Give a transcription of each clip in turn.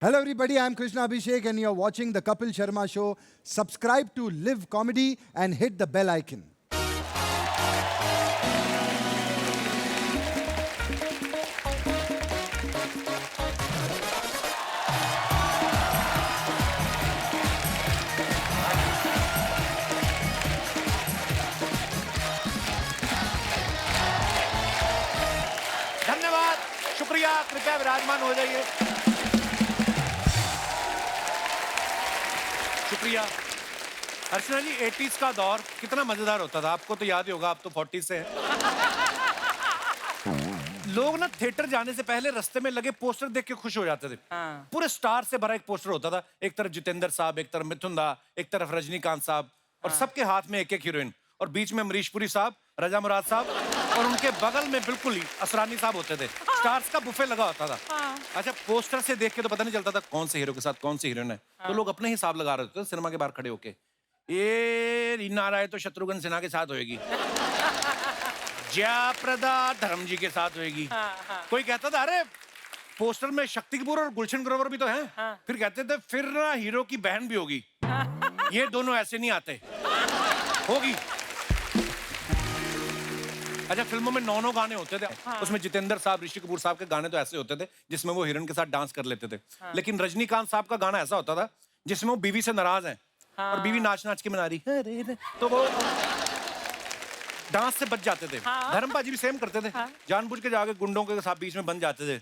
Hello, everybody. I'm Krishna Abhishek, and you're watching the Kapil Sharma Show. Subscribe to Live Comedy and hit the bell icon. धन्यवाद, शुक्रिया, कृपया विराजमान हो जाइए। शुक्रिया। अर्चना जी, 80s का दौर कितना मजेदार होता था, आपको तो याद ही होगा, आप तो 40 से हैं। लोग ना थिएटर जाने से पहले रास्ते में लगे पोस्टर देख के खुश हो जाते थे। पूरे स्टार से भरा एक पोस्टर होता था, एक तरफ जितेंद्र साहब, एक तरफ मिथुन दा, एक तरफ रजनीकांत साहब, और सबके हाथ में एक एक हीरोइन, और बीच में अमरीश पुरी साहब, रजा मुराद साहब, और उनके बगल में बिल्कुल ही असरानी साहब होते थे। स्टार्स का बुफे लगा होता था। अच्छा, पोस्टर से देख के तो पता नहीं चलता था कौन से हीरो के साथ कौन सी हीरोइन है, तो लोग अपने हिसाब लगा रहे थे सिनेमा के बाहर खड़े होके। ये रीना राय तो शत्रुघ्न सिन्हा के साथ होएगी, जयाप्रदा धर्म जी के साथ होएगी। कोई कहता था अरे पोस्टर में शक्ति कपूर और गुलशन ग्रोवर भी तो हैं। फिर कहते थे फिर ना हीरो की बहन भी होगी, ये दोनों ऐसे नहीं आते, होगी। अच्छा, फिल्मों में 9 गाने होते थे। उसमें जितेंद्र साहब, ऋषि कपूर साहब के गाने तो ऐसे होते थे जिसमें वो हीरोइन के साथ डांस कर लेते थे। लेकिन रजनीकांत साहब का गाना ऐसा होता था जिसमें वो बीवी से नाराज हैं और बीवी नाच नाच के मना रही है, तो वो डांस से बच जाते थे। धर्म बाजी भी सेम करते थे, जानबूझ के जाके गुंडों के साथ बीच में बन जाते थे,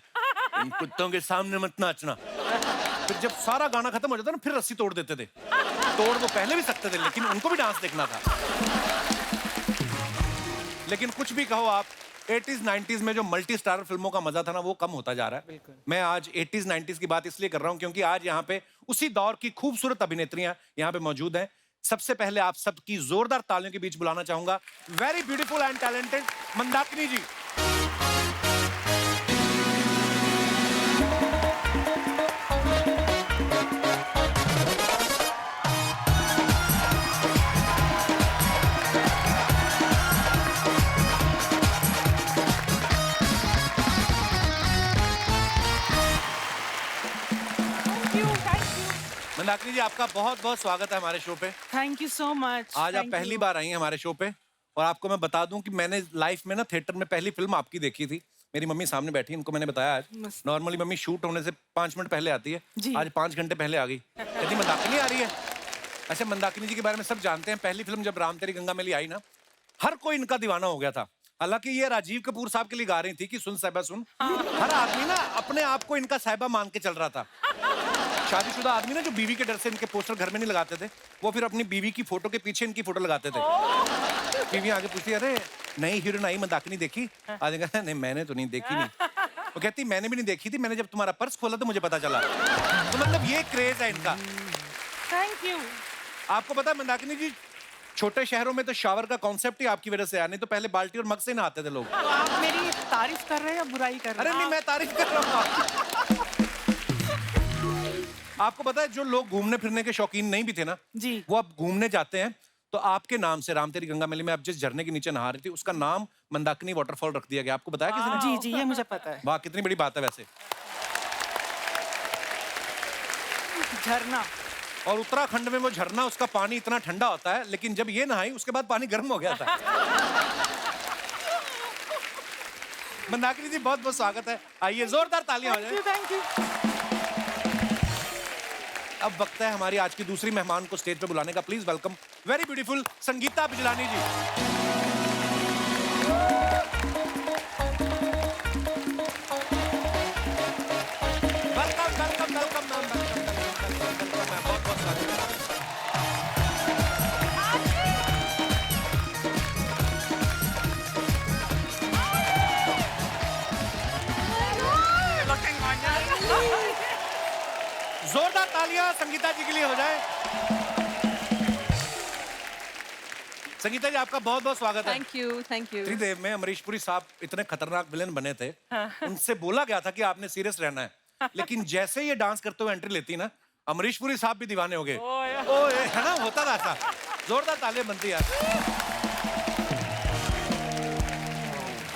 इन कुत्तों के सामने मत नाचना। फिर जब सारा गाना खत्म हो जाता ना, फिर रस्सी तोड़ देते थे। तोड़ वो पहले भी सकते थे, लेकिन उनको भी डांस देखना था। लेकिन कुछ भी कहो आप, 80s 90s में जो मल्टी स्टारर फिल्मों का मजा था ना, वो कम होता जा रहा है। मैं आज 80s 90s की बात इसलिए कर रहा हूं क्योंकि आज यहाँ पे उसी दौर की खूबसूरत अभिनेत्रियां यहाँ पे मौजूद हैं। सबसे पहले आप सबकी जोरदार तालियों के बीच बुलाना चाहूंगा very beautiful and talented Mandakini ji. Mandakini ji, आपका बहुत बहुत स्वागत है हमारे शो पे। Thank you so much. आज आप पहली बार आई हैं हमारे शो पे, और आपको मैं बता दूं कि मैंने लाइफ में ना थिएटर में पहली फिल्म आपकी देखी थी। मेरी मम्मी सामने बैठी, इनको मैंने बताया आज। नॉर्मली मम्मी शूट होने से 5 मिनट पहले आती है, आज 5 घंटे पहले आ गई। कहती मंदाकिनी आ रही है। अच्छा, मंदाकिनी जी के बारे में सब जानते हैं। पहली फिल्म जब राम तेरी गंगा मैली आई ना, हर कोई इनका दीवाना हो गया था। हालांकि ये राजीव कपूर साहब के लिए गा रही थी कि सुन साहिबा सुन। हर आदमी ना अपने आप को इनका साहिबा मान के चल रहा था। शादीशुदा आदमी ना जो बीवी के डर से इनके पोस्टर घर में नहीं लगाते थे, वो फिर अपनी बीवी की फोटो के पीछे इनकी फोटो लगाते थे। बीवी आगे पूछती, अरे नई हीरोइन आई मंदाकिनी देखी? आगे कहता नहीं मैंने तो नहीं देखी। नहीं, वो कहती मैंने भी नहीं देखी थी, मैंने जब तुम्हारा पर्स खोला तो मुझे पता चला। तो मतलब ये क्रेज है इनका। Thank you. आपको पता है मंदाकिनी जी, छोटे शहरों में तो शावर का कॉन्सेप्ट ही आपकी वजह से आया, नहीं तो पहले बाल्टी और मग से नहाते थे लोग। तो आप मेरी तारीफ कर रहे हैं या बुराई कर रहे हैं? अरे नहीं, मैं तारीफ कर रहा हूँ। आपको पता है जो लोग घूमने फिरने के शौकीन नहीं भी थे ना जी, वो अब घूमने जाते हैं तो आपके नाम से राम तेरी गंगा मैली में आप जिस झरने के नीचे नहा रही थी उसका नाम मंदाकिनी वाटरफॉल रख दिया गया। आपको बताया किसी ने? जी जी, ये मुझे पता है। वाह, कितनी बड़ी बात है वैसे। झरना। और उत्तराखंड में वो झरना, उसका पानी इतना ठंडा होता है, लेकिन जब ये नहाई उसके बाद पानी गर्म हो गया था। मंदाकिनी जी, बहुत बहुत स्वागत है। आइए, जोरदार तालियां हो जाए। Thank you. अब वक्त है हमारी आज की दूसरी मेहमान को स्टेज पे बुलाने का। Please welcome very beautiful Sangeeta Bijlani ji. Welcome welcome welcome ma'am, welcome, बहुत बहुत स्वागत है। जोरदार तालियां संगीता जी के लिए हो जाए। संगीता जी, आपका बहुत बहुत स्वागत है। Thank you, thank you. Tridev में अमरीश पुरी साहब इतने खतरनाक विलेन बने थे, उनसे बोला गया था कि आपने सीरियस रहना है, लेकिन जैसे ये डांस करते हुए एंट्री लेती ना, अमरीश पुरी साहब भी दीवाने हो गए। ओए, है ना, होता था ऐसा। जोरदार तालियां बनती यार।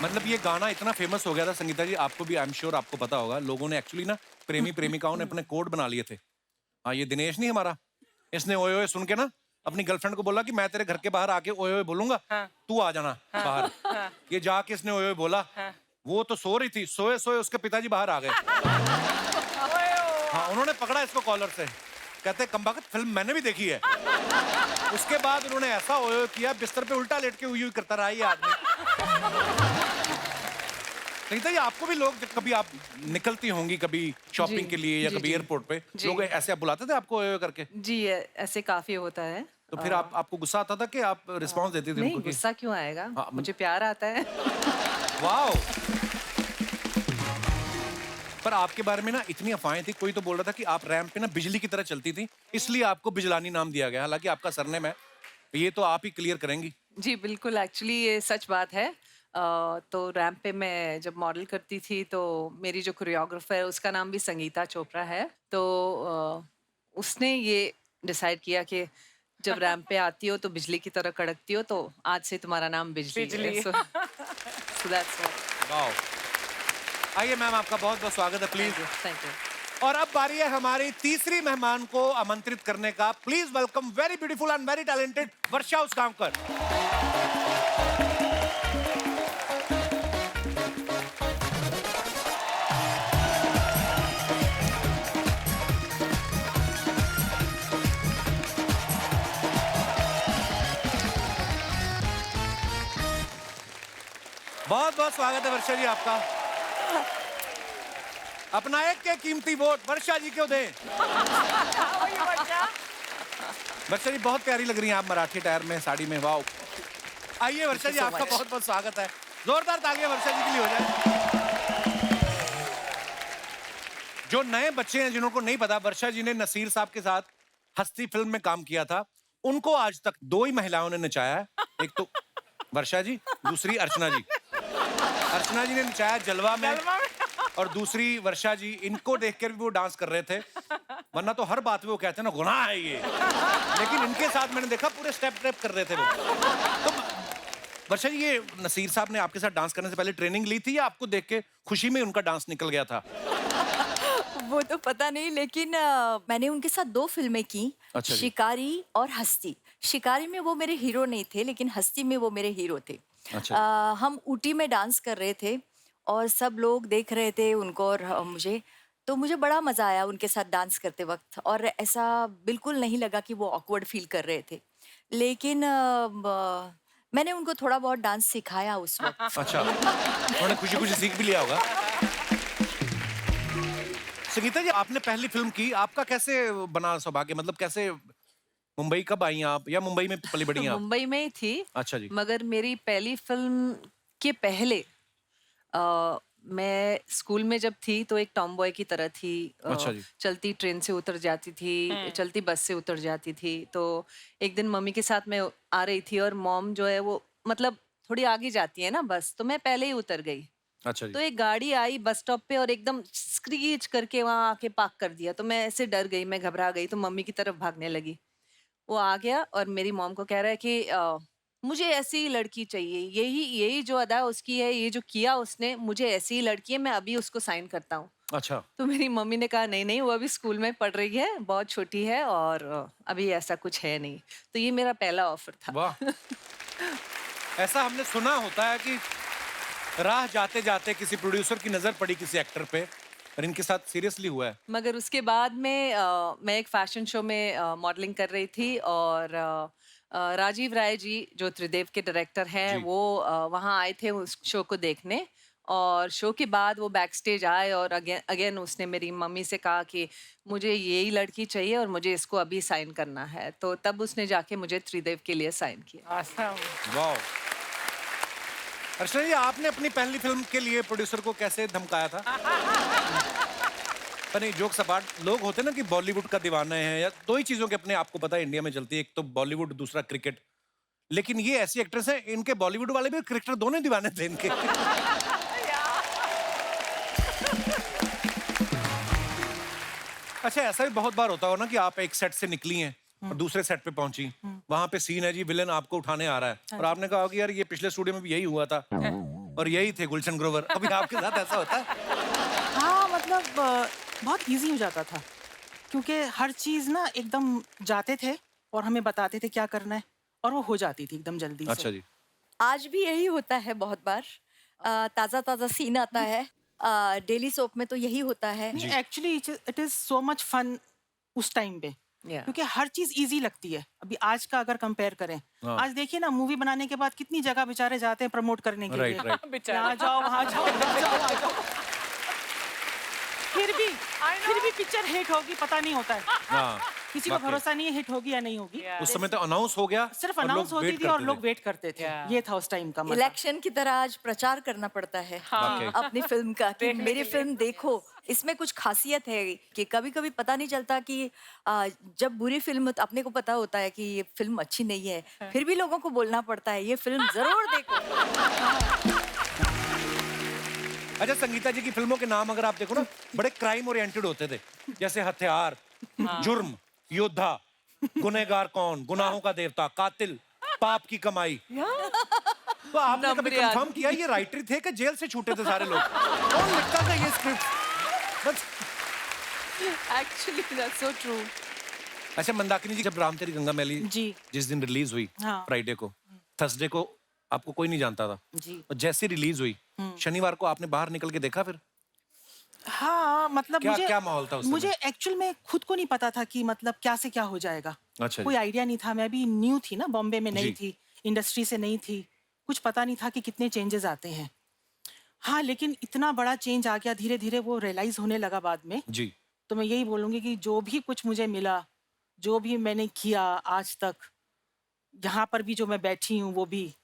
मतलब ये गाना इतना फेमस हो गया था संगीता जी, आपको भी आई एम श्योर आपको पता होगा, लोगों ने एक्चुअली ना प्रेमी प्रेमिकाओं ने अपने कोड बना लिए थे। हाँ, ये दिनेश नहीं हमारा, इसने ओए ओए सुन के ना अपनी गर्लफ्रेंड को बोला कि मैं तेरे घर के बाहर आके ओए ओए बोलूंगा, तू आ जाना बाहर। ये जाके इसने ओए ओए बोला, वो तो सो रही थी, सोए सोए उसके पिताजी बाहर आ गए। हाँ, उन्होंने पकड़ा इसको कॉलर से, कहते कमबख्त फिल्म मैंने भी देखी है। उसके बाद उन्होंने ऐसा ओए ओए किया, बिस्तर पे उल्टा लेट के उई उई करता रहा ये आदमी। नहीं तो ये आपको भी लोग, कभी आप निकलती होंगी कभी शॉपिंग के लिए या कभी एयरपोर्ट पे, लोग ऐसे आप बुलाते थे आपको ओए ओए करके? जी, ऐसे काफी होता है। तो फिर आपको गुस्सा आता था कि आप रिस्पॉन्स देती थी नहीं, उनको? गुस्सा क्यों आएगा? हाँ, मुझे प्यार आता है। वाओ। पर आपके बारे में ना इतनी अफवाहें थी, कोई तो बोल रहा था कि आप रैंप पे ना बिजली की तरह चलती थी, इसलिए आपको बिजलानी नाम दिया गया, हालांकि आपका सरनेम है। ये तो आप ही क्लियर करेंगी। जी बिल्कुल, एक्चुअली ये सच बात है। तो रैंप पे मैं जब मॉडल करती थी तो मेरी जो कोरियोग्राफर है उसका नाम भी संगीता चोपड़ा है। तो उसने ये डिसाइड किया कि जब रैंप पे आती हो तो बिजली की तरह कड़कती हो, तो आज से तुम्हारा नाम बिजली है। So that's what. वाओ। आइए मैम, आपका बहुत बहुत स्वागत है, प्लीज। Thank you. और अब बारी है हमारी तीसरी मेहमान को आमंत्रित करने का। Please welcome very beautiful and very talented Varsha Usgaonkar. बहुत बहुत स्वागत है वर्षा जी आपका। अपना एक के कीमती वोट वर्षा जी को दें। वर्षा जी बहुत प्यारी लग रही हैं आप मराठी टायर में, साड़ी में, वाओ। आइए वर्षा जी, आपका बहुत बहुत स्वागत है। जोरदार तालियां वर्षा जी के लिए हो जाए। जो नए बच्चे हैं जिनको नहीं पता, वर्षा जी ने नसीर साहब के साथ हस्ती फिल्म में काम किया था। उनको आज तक दो ही महिलाओं ने नचाया है, एक तो वर्षा जी, दूसरी अर्चना जी। अर्चना जी ने नचाया जलवा में, और दूसरी वर्षा जी। इनको देखकर भी वो डांस कर रहे थे, वरना तो हर बात में वो कहते हैं ना गुनाह है ये, लेकिन इनके साथ मैंने देखा पूरे स्टेप ट्रेप कर रहे थे वो। तो वर्षा जी, ये नसीर साहब ने आपके साथ डांस करने से पहले ट्रेनिंग ली थी या आपको देख के खुशी में उनका डांस निकल गया था? वो तो पता नहीं, लेकिन मैंने उनके साथ 2 फिल्में की। अच्छा जी। शिकारी और हस्ती। शिकारी में वो मेरे हीरो नहीं थे, लेकिन हस्ती में वो मेरे हीरो थे। अच्छा। हम ऊटी में डांस कर रहे थे और सब लोग देख रहे थे उनको और मुझे, तो मुझे बड़ा मजा आया उनके साथ डांस करते वक्त, और ऐसा बिल्कुल नहीं लगा कि वो ऑकवर्ड फील कर रहे थे। लेकिन मैंने उनको थोड़ा बहुत डांस सिखाया उस वक्त। अच्छा, उन्होंने खुशी खुशी सीख भी लिया होगा। संगीता जी, आपने पहली फिल्म की, आपका कैसे बना सौभाग्य? मतलब कैसे, मुंबई कब आई आप, या मुंबई में पली बड़ी आप? मुंबई में ही थी। अच्छा जी। मगर मेरी पहली फिल्म के पहले मैं स्कूल में जब थी तो एक टॉम बॉय की तरह थी। अच्छा जी। चलती ट्रेन से उतर जाती थी, चलती बस से उतर जाती थी। तो एक दिन मम्मी के साथ मैं आ रही थी और मॉम जो है वो मतलब थोड़ी आगे जाती है ना बस, तो मैं पहले ही उतर गई। अच्छा तो जी। एक गाड़ी आई बस स्टॉप पे और एकदम स्क्रीच करके वहां आके पार्क कर दिया। तो मैं ऐसे डर गई, मैं घबरा गई, तो मम्मी की तरफ भागने लगी। वो आ गया और मेरी मॉम को कह रहा है कि मुझे ऐसी लड़की चाहिए, यही यही जो अदा उसकी है, ये जो किया उसने, मुझे ऐसी ही लड़की है, मैं अभी उसको साइन करता हूँ। अच्छा। तो मेरी मम्मी ने कहा नहीं नहीं, वो अभी स्कूल में पढ़ रही है, बहुत छोटी है और अभी ऐसा कुछ है नहीं। तो ये मेरा पहला ऑफर था। वाह। ऐसा हमने सुना होता है कि राह जाते जाते किसी प्रोड्यूसर की नजर पड़ी किसी एक्टर पे, और इनके साथ सीरियसली हुआ है। मगर उसके बाद में मैं एक फैशन शो में मॉडलिंग कर रही थी और राजीव राय जी जो त्रिदेव के डायरेक्टर हैं, जी। वो वहाँ आए थे उस शो को देखने। और शो के बाद वो बैक स्टेज आए और अगेन उसने मेरी मम्मी से कहा कि मुझे यही लड़की चाहिए और मुझे इसको अभी साइन करना है। तो तब उसने जाके मुझे त्रिदेव के लिए साइन किया। वाह। अर्चना जी, आपने अपनी पहली फिल्म के लिए प्रोड्यूसर को कैसे धमकाया था? पर नहीं, जोक सपाट, लोग होते हैं ना कि बॉलीवुड का दीवाना है, या दो ही चीजों के अपने आपको पता है इंडिया में चलती है, एक तो बॉलीवुड, दूसरा क्रिकेट। लेकिन ये ऐसी एक्ट्रेस हैं, इनके बॉलीवुड वाले भी क्रिकेटर दोनों ही दीवाने थे इनके। अच्छा, ऐसा भी बहुत बार होता हो ना कि आप एक सेट से निकली हैं और दूसरे सेट पे पहुंची, वहां पे सीन है जी, विलेन आपको उठाने आ रहा है और आपने कहा कि यार ये पिछले स्टूडियो में भी यही हुआ था और यही थे गुलशन ग्रोवर। अभी आपके साथ ऐसा होता है? हाँ मतलब बहुत इजी हो जाता था, क्योंकि हर चीज ना एकदम जाते थे और हमें बताते थे क्या करना है, और वो हो जाती थी एकदम जल्दी अच्छा से। जी। आज भी यही होता है बहुत बार। ताज़ा ताज़ा सीन आता है। डेली सोप में तो यही होता है। नहीं, actually it is so much fun उस टाइम पे, Yeah. क्योंकि हर चीज इजी लगती है। अभी आज का अगर कंपेयर करें, हाँ। आज देखिए ना, मूवी बनाने के बाद कितनी जगह बेचारे जाते हैं प्रमोट करने के राइट लिए। राइट। यहाँ जाओ, वहाँ जाओ, यहाँ जाओ, वहाँ जाओ। फिर भी पिक्चर हिट होगी पता नहीं होता है। हाँ किसी को वाकई। भरोसा नहीं है हिट होगी या नहीं होगी। उस समय तो अनाउंस हो गया, सिर्फ और लोग अनाउंस होती wait थी और करते लोग थे। वेट करते थे। ये था उस टाइम का मजा। इलेक्शन की तरह आज प्रचार करना पड़ता है वाकई। अपनी फिल्म का कि मेरी फिल्म देखो। इसमें कुछ खासियत है कि कभी कभी पता नहीं चलता कि जब बुरी फिल्म, तो अपने को पता होता है कि ये फिल्म अच्छी नहीं है, फिर भी लोगों को बोलना पड़ता है ये फिल्म जरूर देखो। अच्छा, संगीता जी की फिल्मों के नाम अगर आप देखो ना, बड़े क्राइम ओरिएंटेड होते थे, जैसे हथियार, जुर्म, योद्धा, गुनहगार कौन, गुनाहों का देवता, कातिल, पाप की कमाई। तो आपने कभी नंबर याद। कंफर्म किया ये राइटर थे कि जेल से छूटे थे सारे लोग? कौन लिखता था ये script? Actually that's so true. अच्छा मंदाकिनी जी, जब राम तेरी गंगा मैली जी। जिस दिन रिलीज हुई, हाँ। फ्राइडे को, थर्सडे को आपको कोई नहीं जानता था, जी। और जैसे रिलीज हुई शनिवार को आपने बाहर निकल के देखा फिर? हाँ, मतलब क्या मुझे क्या माहौल था उस समय? मुझे एक्चुअल में खुद को नहीं पता था कि मतलब क्या से क्या हो जाएगा। अच्छा कोई जी। आइडिया नहीं था। मैं भी न्यू थी ना, बॉम्बे में जी। नहीं थी, इंडस्ट्री से नहीं थी, कुछ पता नहीं था कि कितने चेंजेस आते हैं। हाँ, लेकिन इतना बड़ा चेंज आ गया, धीरे धीरे वो रियलाइज होने लगा बाद में। जी। तो मैं यही बोलूंगी कि जो भी कुछ मुझे मिला, जो भी मैंने किया आज तक, यहाँ पर भी जो मैं बैठी हूँ, वो भी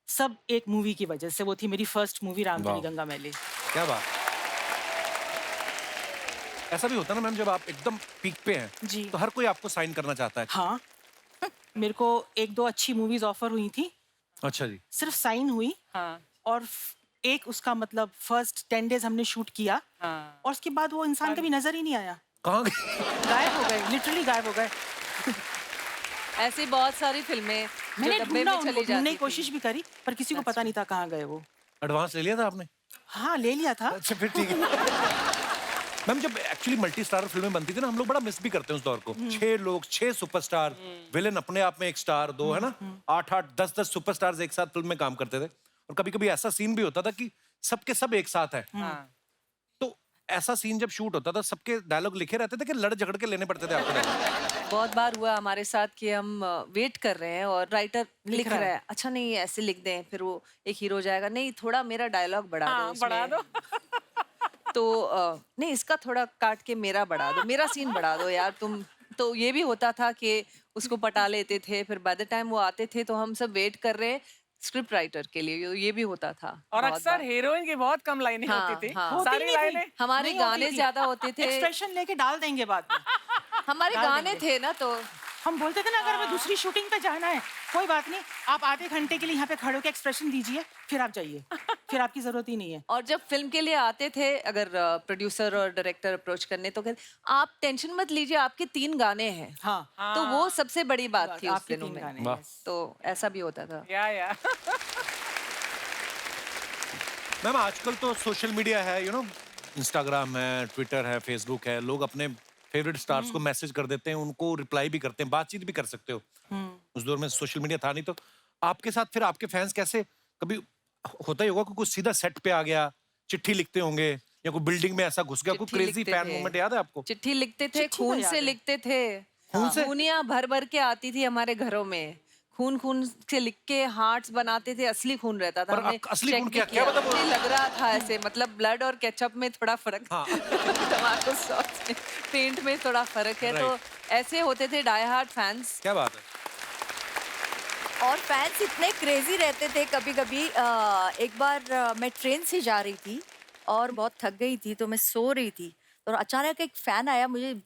सब एक मूवी की वजह से। वो थी मेरी फर्स्ट मूवी, राम तेरी वाह। गंगा मैली। क्या बात। ऐसा भी होता है ना मैम, जब आप एकदम पीक पे हैं जी। तो हर कोई आपको साइन करना चाहता है। हाँ, मेरे को एक दो अच्छी मूवीज ऑफर हुई थी, अच्छा जी। सिर्फ साइन हुई। हाँ और एक उसका मतलब फर्स्ट 10 डेज हमने शूट किया, हाँ। और उसके बाद वो इंसान कभी नजर ही नहीं आया। कहाँ गए? गायब हो गए, लिटरली गायब हो गए। ऐसी बहुत सारी फिल्में जो मैंने डब्बे ढूंढा में उनको, चली ढूंढने जाती की कोशिश भी करी, पर किसी को पता नहीं था कहाँ गए वो। एडवांस ले लिया था आपने? हाँ, ले लिया था। अच्छा फिर ठीक है। मैम जब एक्चुअली मल्टी स्टार फिल्में बनती थी ना, हम लोग बड़ा मिस भी करते हैं उस दौर को। 6 लोग, 6 सुपरस्टार, विलेन अपने आप में एक स्टार, 2 है ना, 8-8, 10-10 सुपरस्टार्स एक साथ फिल्म में काम करते थे। और कभी कभी ऐसा सीन भी होता था कि सबके सब एक साथ हैं। हाँ। तो ऐसा सीन जब शूट होता था, सबके डायलॉग लिखे रहते थे कि लड़ झगड़ के लेने पड़ते थे आपको? बहुत बार हुआ हमारे साथ कि हम वेट कर रहे हैं और राइटर लिख रहा रहा है, अच्छा नहीं ऐसे लिख दें, फिर वो एक हीरो जाएगा, नहीं थोड़ा मेरा डायलॉग बढ़ा दो उसमें। बढ़ा दो। तो नहीं इसका थोड़ा काट के मेरा बढ़ा दो, मेरा सीन बढ़ा दो यार तुम। तो ये भी होता था कि उसको पटा लेते थे, फिर बाय द टाइम वो आते थे तो हम सब वेट कर रहे हैं स्क्रिप्ट राइटर के लिए। ये भी होता था। और बहुत अक्सर बार। हीरोइन की बहुत कम लाइनें हाँ, होती थी। हाँ। सारी लाइनें हमारे नहीं होती गाने थी। ज्यादा होते थे, एक्सप्रेशन लेके डाल देंगे बाद में। हमारे डाल गाने देंगे। थे ना, तो हम बोलते थे ना, अगर हमें दूसरी शूटिंग पे जाना है, कोई बात नहीं, आप आधे घंटे के लिए यहाँ पे खड़े होकर एक्सप्रेशन दीजिए, फिर आप जाइए, फिर आपकी जरूरत ही नहीं है। और जब फिल्म के लिए आते थे अगर प्रोड्यूसर और डायरेक्टर अप्रोच करने, तो कहते आप टेंशन मत लीजिए, आपके 3 गाने हैं। हाँ, तो वो सबसे बड़ी बात थी उस आपके दिनों 3 में। गाने। वाह। yes। तो ऐसा भी होता था। या मैम आजकल तो सोशल मीडिया है, यू नो, इंस्टाग्राम है, ट्विटर है, फेसबुक है, लोग अपने फेवरेट स्टार्स को मैसेज कर देते हैं, उनको रिप्लाई भी करते हैं, बातचीत भी कर सकते हो। उस दौर में सोशल मीडिया था नहीं, तो आपके साथ फिर आपके फैंस कैसे, कभी होता ही होगा कि कुछ सीधा सेट पे आ गया, चिट्ठी लिखते होंगे, या कोई बिल्डिंग में ऐसा घुस गया, कोई चिट्ठी क्रेजी लिखते फैन थे। मोमेंट याद है आपको? चिट्ठी लिखते थे, चिट्ठी तो खून याद से है। लिखते थे। खून से? खूनियाँ भर भर के आती थी हमारे घरों में, खून खून से लिख के हार्ट्स बनाते थे, असली खून रहता था। पर हमने असली check खून भी क्या- क्या किया। मतलब वो- मुझे लग रहा था ऐसे, मतलब ब्लड और केचप में थोड़ा फर्क हाँ। टमाटो सॉस में, पेंट में थोड़ा फर्क है। तो ऐसे होते थे डाई हार्ड फैंस। क्या बात है। और फैंस इतने क्रेजी रहते थे। कभी कभी एक बार मैं ट्रेन से जा रही थी और बहुत थक गई थी, तो मैं सो रही थी, और अचानक एक फैन आया, मुझे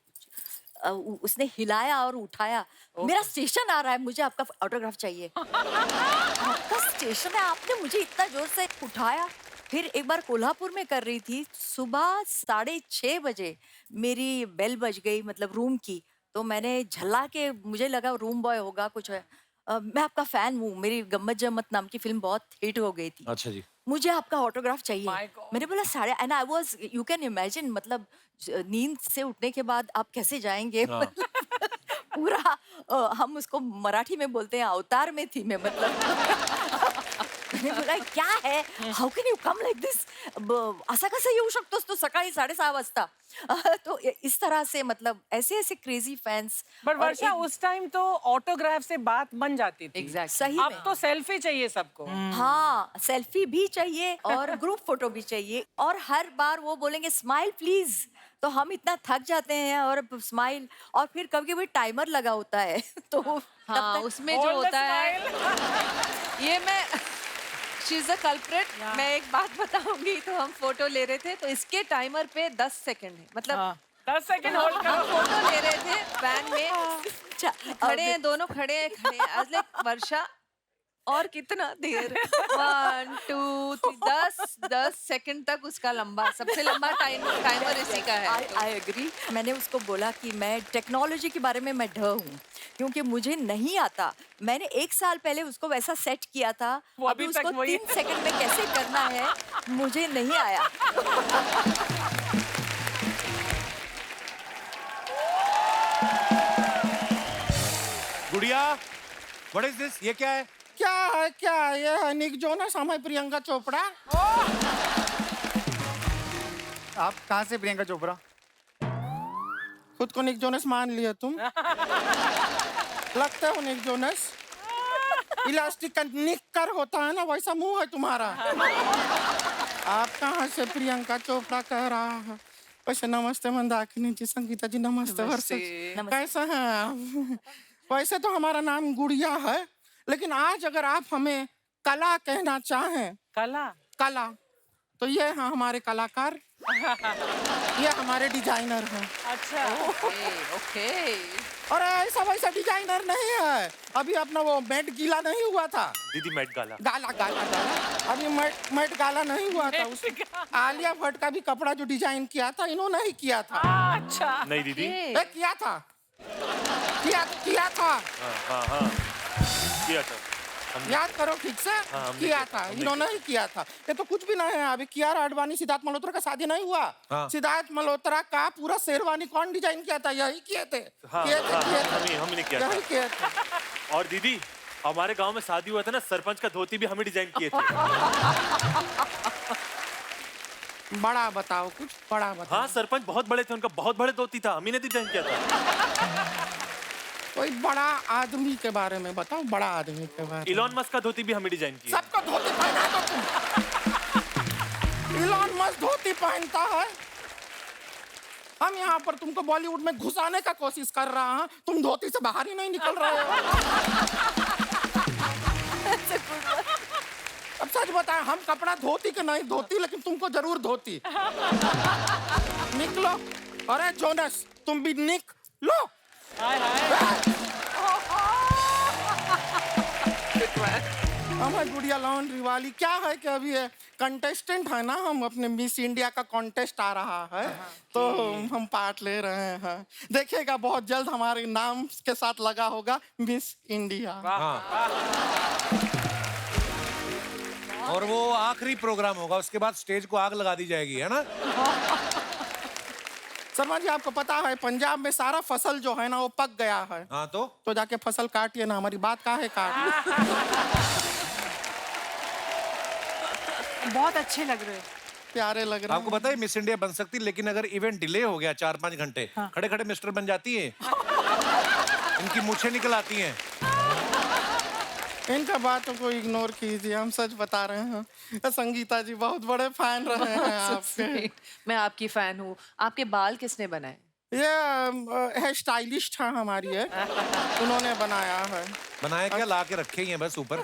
उसने हिलाया और उठाया, मेरा स्टेशन आ रहा है, मुझे आपका ऑटोग्राफ चाहिए। आपका स्टेशन है, आपने मुझे इतना जोर से उठाया। फिर एक बार कोल्हापुर में कर रही थी, सुबह 6:30 बजे मेरी बेल बज गई, मतलब रूम की। तो मैंने झल्ला के, मुझे लगा रूम बॉय होगा कुछ है। मैं आपका फैन हूँ, मेरी गम्मत जम्मत नाम की फिल्म बहुत हिट हो गई थी। अच्छा जी। मुझे आपका ऑटोग्राफ My चाहिए। God. मैंने बोला 3:30 and I was, you can imagine, मतलब नींद से उठने के बाद आप कैसे जाएंगे। हाँ। पूरा हम उसको मराठी में बोलते हैं अवतार में थी मैं, मतलब मैंने बोला क्या है, how can you come like this, असा कसा येऊ शकतोस तू सकाळी 6:30 वाजता। तो इस तरह से मतलब ऐसे ऐसे क्रेजी फैंस। बट वर्षा उस टाइम तो ऑटोग्राफ से बात बन जाती थी। एग्जैक्ट सही अब में। तो सेल्फी चाहिए सबको। हाँ, सेल्फी भी चाहिए और ग्रुप फोटो भी चाहिए, और हर बार वो बोलेंगे स्माइल प्लीज, तो हम इतना थक जाते हैं, और स्माइल, और फिर कभी कभी टाइमर लगा होता है तो तब हाँ तक उसमें जो Hold the होता है smile. ये मैं शी इज अ कल्प्रिट। मैं एक बात बताऊंगी, तो हम फोटो ले रहे थे तो इसके टाइमर पे 10 सेकंड है, मतलब हाँ, 10 सेकंड होल्ड हम करो। फोटो ले रहे थे वैन में, अच्छा, खड़े हैं दोनों, खड़े हैं आई वाज लाइक वर्षा और कितना देर, 1 2 3 10 सेकंड तक उसका लंबा, सबसे लंबा टाइमर इसी का है। I agree. मैंने उसको बोला कि मैं टेक्नोलॉजी के बारे में मैं ढ हूँ, क्योंकि मुझे नहीं आता। मैंने 1 साल पहले उसको वैसा सेट किया था, वो अभी अभी तक उसको वही 3 सेकंड में कैसे करना है मुझे नहीं आया। गुड़िया, व्हाट इज दिस? ये क्या है? क्या है ये है निक जोनस, हम है प्रियंका चोपड़ा। आप कहाँ से प्रियंका चोपड़ा? खुद को निक जोनस मान लिया तुम। लगते हो निक जोनस। इलास्टिक का निक्कर होता है ना, वैसा मुंह है तुम्हारा। आप कहाँ से प्रियंका चोपड़ा कह रहा है? वैसे नमस्ते मंदाकिनी जी, संगीता जी नमस्ते। वर्षा जी, कैसे हैं आप? वैसे तो हमारा नाम गुड़िया है, लेकिन आज अगर आप हमें कला कहना चाहें, कला। कला, तो ये हैं हमारे कलाकार, ये हमारे डिजाइनर हैं। अच्छा। ओके और ऐसा वैसा डिजाइनर नहीं है। अभी अपना वो मेट गीला नहीं हुआ था, दीदी मेट गाला। गाला गाला गाला, अभी मेट गाला नहीं हुआ था। उस आलिया भट्ट का भी कपड़ा जो डिजाइन किया था इन्होंने ही किया था। अच्छा। नहीं दीदी। ए, किया था, किया था, हाँ किया था। याद करो ठीक से। हाँ, हमने किया किया, था, हमने इन्होंने ही किया था। ये तो कुछ भी नहीं है। अभी कियारा आडवाणी सिद्धार्थ मल्होत्रा का शादी नहीं हुआ, हाँ। सिद्धार्थ मल्होत्रा का पूरा शेरवानी कौन डिजाइन किया था? यही किए थे, हाँ, किए थे, हाँ, किए थे। हमने किया यही था। किए थे। और दीदी हमारे गांव में शादी हुआ था ना, सरपंच का धोती भी हमें डिजाइन किए थे। बड़ा बताओ, कुछ बड़ा बताओ। हाँ सरपंच बहुत बड़े थे, उनका बहुत बड़े धोती था, हमी ने डिजाइन किया था। कोई बड़ा आदमी के बारे में बताओ, बड़ा आदमी के बारे में। इलॉन मस्क का धोती भी हमें डिजाइन किया। सबको धोती पहना दो तुम। इलॉन मस्क धोती पहनता है, हम यहाँ पर तुमको बॉलीवुड में घुसाने का कोशिश कर रहा हैं, तुम धोती से बाहर ही नहीं निकल रहे हो। अब सच बताएं, हम कपड़ा धोती के नहीं धोती, लेकिन तुमको जरूर धोती। निकलो। अरे जोनस, तुम भी निक लो। हमें गुड़िया लॉन्ड्री वाली क्या है कि अभी ये कंटेस्टेंट है ना, हम अपने मिस इंडिया का कॉन्टेस्ट आ रहा है, तो हम पार्ट ले रहे हैं। देखिएगा बहुत जल्द हमारे नाम के साथ लगा होगा मिस इंडिया। और वो आखिरी प्रोग्राम होगा, उसके बाद स्टेज को आग लगा दी जाएगी, है ना? शर्मा जी, आपको पता है पंजाब में सारा फसल जो है ना वो पक गया है, हाँ तो जाके फसल काटिए ना, हमारी बात काहे काट। बहुत अच्छे लग रहे हो। प्यारे लग रहे आपको पता है मिस इंडिया बन सकती, लेकिन अगर इवेंट डिले हो गया 4-5 घंटे, खड़े खड़े मिस्टर बन जाती है। इनकी मूछें निकल आती हैं। इनका बातों को इग्नोर कीजिए, हम सच बता रहे हैं। संगीता जी बहुत बड़े फैन रहे हैं आपके। मैं आपकी फैन हूँ। आपके बाल किसने बनाए? ये है स्टाइलिस्ट है हमारी है, उन्होंने बनाया है। बनाया क्या, ला के रखे ही हैं बस ऊपर।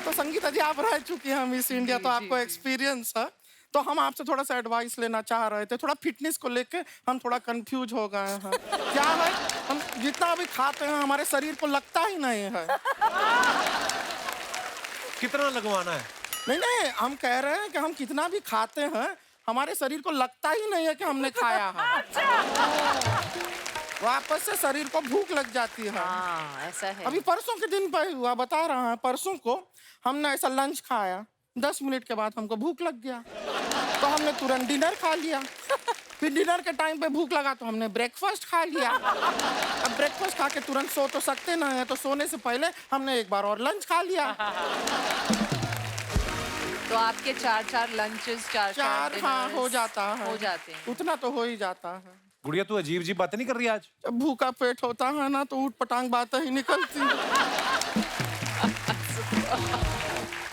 तो संगीता जी आप रह चुकी हैं मिस इंडिया, तो आपको एक्सपीरियंस है, तो हम आपसे थोड़ा सा एडवाइस लेना चाह रहे थे। थोड़ा फिटनेस को लेके हम थोड़ा कंफ्यूज हो गए हैं। क्या है, हम जितना भी खाते हैं हमारे शरीर को लगता ही नहीं है। कितना लगवाना है? नहीं, हम कह रहे हैं कि हम कितना भी खाते हैं हमारे शरीर को लगता ही नहीं है कि हमने खाया है। वापस से शरीर को भूख लग जाती है। हाँ ऐसा है। अभी परसों के दिन पर हुआ, बता रहा है, परसों को हमने ऐसा लंच खाया, 10 मिनट के बाद हमको भूख लग गया, तो हमने तुरंत डिनर खा लिया। फिर डिनर के टाइम पे भूख लगा तो हमने ब्रेकफास्ट खा लिया। अब ब्रेकफास्ट खा के तुरंत सो तो सकते ना है, तो सोने से पहले हमने एक बार और लंच खा लिया। तो आपके 4 लंचेस, 4 हाँ हो जाता है, हो जाते हैं। उतना तो हो ही जाता है। गुड़िया तू अजीब अजीब बातें नहीं कर रही आज? जब भूखा पेट होता है ना तो ऊट पटांग बातें ही निकलती हैं।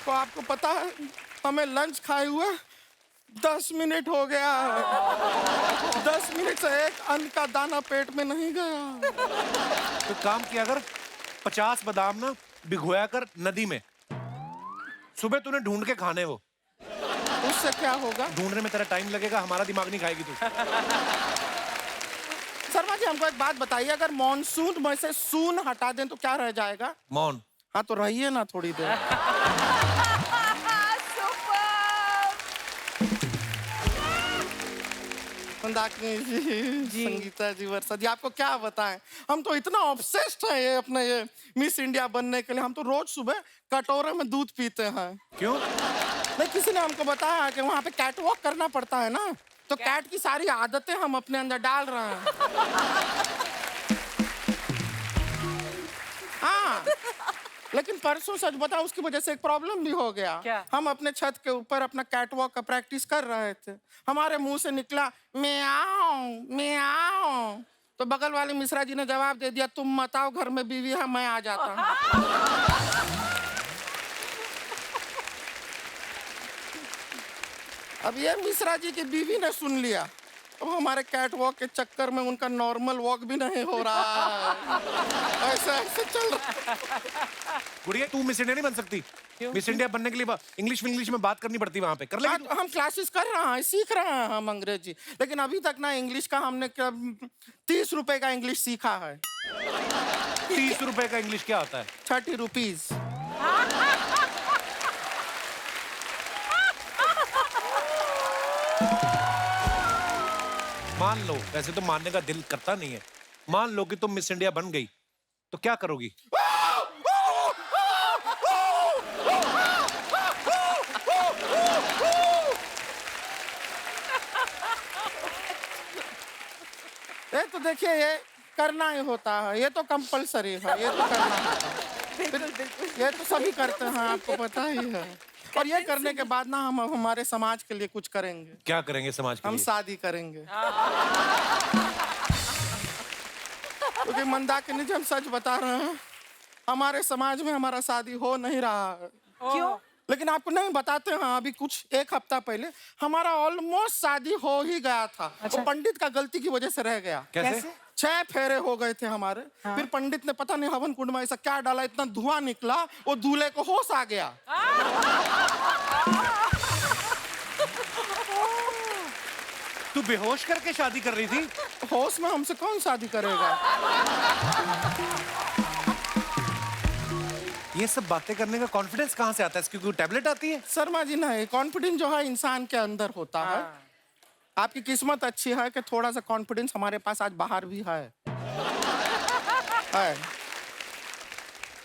तो आपको पता है हमें लंच खाए हुए 10 मिनट हो गया है। 10 मिनट से एक अन्न का दाना पेट में नहीं गया। तो काम किया कर, 50 बादाम ना भिगोया कर नदी में, सुबह तूने ढूंढ के खाने वो। उससे क्या होगा? ढूंढने में तेरा टाइम लगेगा, हमारा दिमाग नहीं खाएगी तू। शर्मा जी हमको एक बात बताइए, अगर मॉनसून में से सून हटा दें तो क्या रह जाएगा? मौन। हाँ तो रहिए ना थोड़ी देर। मंदाकिनी जी, संगीता जी, वर्षा जी, आपको क्या बताएं, हम तो इतना ऑब्सेस्ड है ये अपने ये मिस इंडिया बनने के लिए। हम तो रोज सुबह कटोरे में दूध पीते हैं। क्यों? नहीं, किसी ने हमको बताया कि वहाँ पे कैट वॉक करना पड़ता है ना, तो कैट की सारी आदतें हम अपने अंदर डाल रहे हैं। हाँ, लेकिन परसों सच बताओ उसकी वजह से एक प्रॉब्लम भी हो गया। क्या? हम अपने छत के ऊपर अपना कैट वॉक का प्रैक्टिस कर रहे थे, हमारे मुंह से निकला म्याऊं म्याऊं, तो बगल वाले मिश्रा जी ने जवाब दे दिया, तुम मत आओ, घर में बीवी है, मैं आ जाता हूँ। अब ये मिश्रा जी की बीवी ने सुन लिया, अब हमारे कैट वॉक के चक्कर में उनका नॉर्मल वॉक भी नहीं हो रहा है। ऐसे ऐसे चल रहा है। गुड़िया तू मिस इंडिया नहीं बन सकती। मिस इंडिया बनने के लिए इंग्लिश में बात करनी पड़ती है वहां पे। कर हाँ, लेगी तो हम क्लासेस कर रहे हैं, सीख रहे हैं हम अंग्रेजी, लेकिन अभी तक ना इंग्लिश का हमने 30 रुपए का इंग्लिश सीखा है। 30 रुपए का इंग्लिश क्या होता है? 30 रुपीज। मान लो, वैसे तो मानने का दिल करता नहीं है, मान लो कि तुम मिस इंडिया बन गई तो क्या करोगी? ये तो देखिए ये करना ही होता है, ये तो कंपलसरी है, ये तो करना होता है। बिल्कुल, ये तो सभी करते हैं, आपको पता ही है। और ये करने के बाद ना हम हमारे समाज के लिए कुछ करेंगे। क्या करेंगे समाज के हम लिए? शादी करेंगे। क्योंकि मंदाकिनी जी हम सच बता रहे हैं, हमारे समाज में हमारा शादी हो नहीं रहा है। क्यों? लेकिन आपको नहीं बताते हैं, अभी कुछ 1 हफ्ता पहले हमारा ऑलमोस्ट शादी हो ही गया था। तो पंडित का गलती की वजह से रह गया। कैसे? 6 फेरे हो गए थे हमारे। फिर पंडित ने पता नहीं हवन कुंड में ऐसा क्या डाला, इतना धुआं निकला, वो दूल्हे को होश आ गया। तू बेहोश करके शादी कर रही थी? होश में हमसे कौन शादी करेगा? ये सब बातें करने का कॉन्फिडेंस कहाँ से आता है? इसकी कोई टैबलेट आती है? शर्मा जी नहीं, कॉन्फिडेंस जो है इंसान के अंदर होता है। आपकी किस्मत अच्छी है कि थोड़ा सा कॉन्फिडेंस हमारे पास आज बाहर भी है।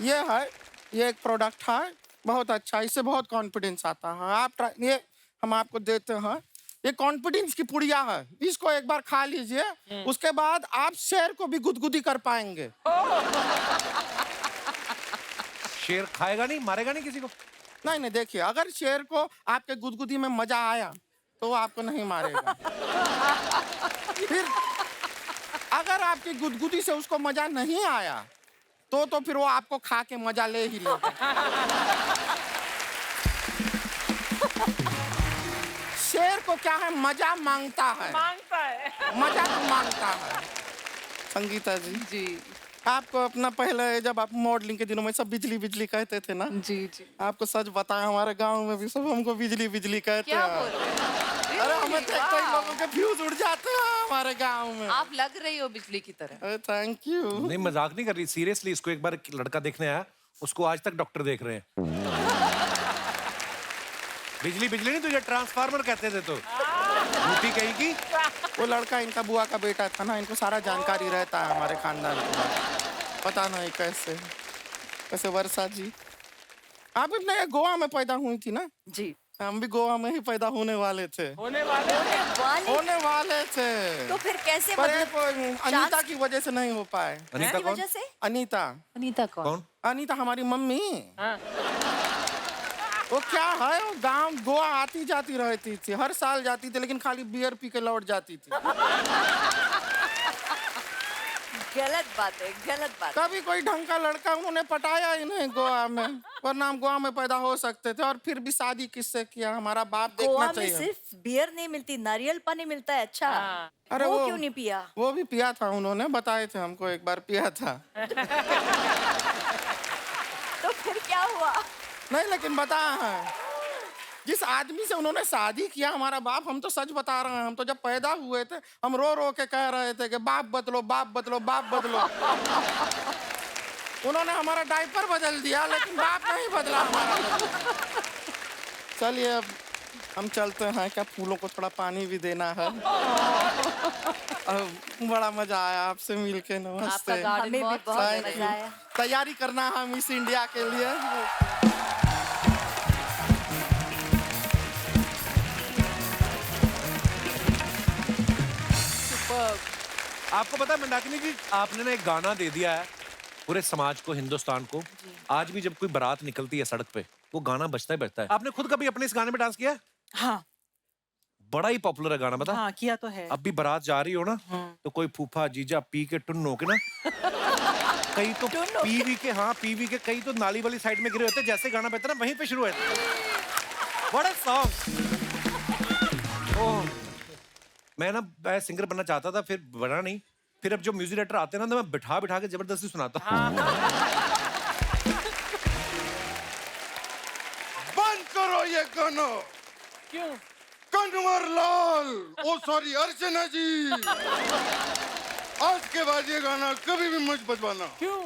ये एक प्रोडक्ट है, बहुत अच्छा, इससे बहुत कॉन्फिडेंस आता है। आप ये हम आपको देते हैं, ये कॉन्फिडेंस की पुड़िया है, इसको एक बार खा लीजिए, उसके बाद आप शेर को भी गुदगुदी कर पाएंगे। शेर खाएगा नहीं, मारेगा नहीं किसी को? नहीं नहीं, देखिए अगर शेर को आपके गुदगुदी में मजा आया तो वो आपको नहीं मारेगा। फिर अगर आपकी गुदगुदी से उसको मजा नहीं आया तो फिर वो आपको खा के मजा ले ही लेगा। शेर को क्या है, मजा मांगता है, मजा तो मांगता है। संगीता जी, जी आपको अपना पहले जब आप मॉडलिंग के दिनों में सब बिजली बिजली कहते थे ना, जी जी, आपको सच बताएं हमारे गांव में भी सब हमको बिजली बिजली कहते क्या हैं। बोल रहे हैं? अरे हमें Really? देखते ही Wow. लोगों के फ्यूज उड़ जाते हैं हमारे गांव में। आप लग रही हो बिजली की तरह। Thank you. नहीं, मजाक नहीं कर रही, सीरियसली। इसको एक बार एक लड़का देखने आया, उसको आज तक डॉक्टर देख रहे हैं। बिजली बिजली नहीं, तुझे ट्रांसफार्मर कहते थे तो। झूठ झूठी कहेगी। वो लड़का इनका बुआ का बेटा था ना, इनको सारा जानकारी रहता है हमारे खानदान के बारे में। पता नहीं कैसे कैसे। वर्षा जी, आप भी अपने गोवा में पैदा हुई थी ना? जी। हम भी गोवा में ही पैदा होने वाले थे। होने वाले थे। तो फिर कैसे पर मतलब एक वो अनीता की वजह से नहीं हो पाए। अनीता की कौन? वजह से? अनीता अनीता कौन? अनीता हमारी मम्मी। वो क्या है, वो गांव गोवा आती जाती रहती थी, हर साल जाती थी, लेकिन खाली बियर पी के लौट जाती थी। गलत बात है, गलत बात है। कभी कोई ढंग का लड़का उन्होंने पटाया ही नहीं गोवा में, वरना हम गोवा में पैदा हो सकते थे। और फिर भी शादी किससे किया, हमारा बाप गोवा देखना में चाहिए। सिर्फ बियर नहीं मिलती, नारियल पानी मिलता है। अच्छा, अरे वो क्यों नहीं पिया? वो भी पिया था, उन्होंने बताए थे हमको, एक बार पिया था। तो फिर क्या हुआ? नहीं, लेकिन बताया है जिस आदमी से उन्होंने शादी किया हमारा बाप, हम तो सच बता रहे हैं, हम तो जब पैदा हुए थे हम रो रो के कह रहे थे कि बाप बदलो, बाप बदलो, बाप बदलो। उन्होंने हमारा डायपर बदल दिया, लेकिन बाप नहीं बदला हमारा। चलिए अब हम चलते हैं, क्या फूलों को थोड़ा पानी भी देना है। बड़ा मजा आया आपसे मिलके। नमस्ते। आपका गार्डन हमें भी बहुत बहुत Thank मजा you. आया। तैयारी करना है मिस इंडिया के लिए। आपको पता है मंदाकिनी जी, आपने ना एक गाना दे दिया है पूरे समाज को, हिंदुस्तान को। आज भी जब कोई बारात निकलती है सड़क पे, वो गाना बजता ही बजता है। आपने खुद कभी अपने इस गाने में डांस किया है? हाँ बड़ा ही पॉपुलर है गाना, बता। हाँ, किया तो है। अब भी बारात जा रही हो ना, तो कोई फूफा जीजा पी के टुन्न के ना, कई तो पीवी के, हाँ पीवी के, कई तो नाली वाली साइड में गिरे होते, जैसे गाना बजता ना वहीं पे शुरू होता। बड़ा सॉन्ग। मैं ना सिंगर बनना चाहता था, फिर बना नहीं। फिर अब जो म्यूजिक डायरेक्टर आते हैं ना, तो मैं बिठा बिठा के जबरदस्ती सुनाता हूँ। बंद करो ये गाना। क्यों? कन्वर लाल, ओ सॉरी अर्चना जी, आज के बाद ये गाना कभी भी मत बजवाना। क्यों?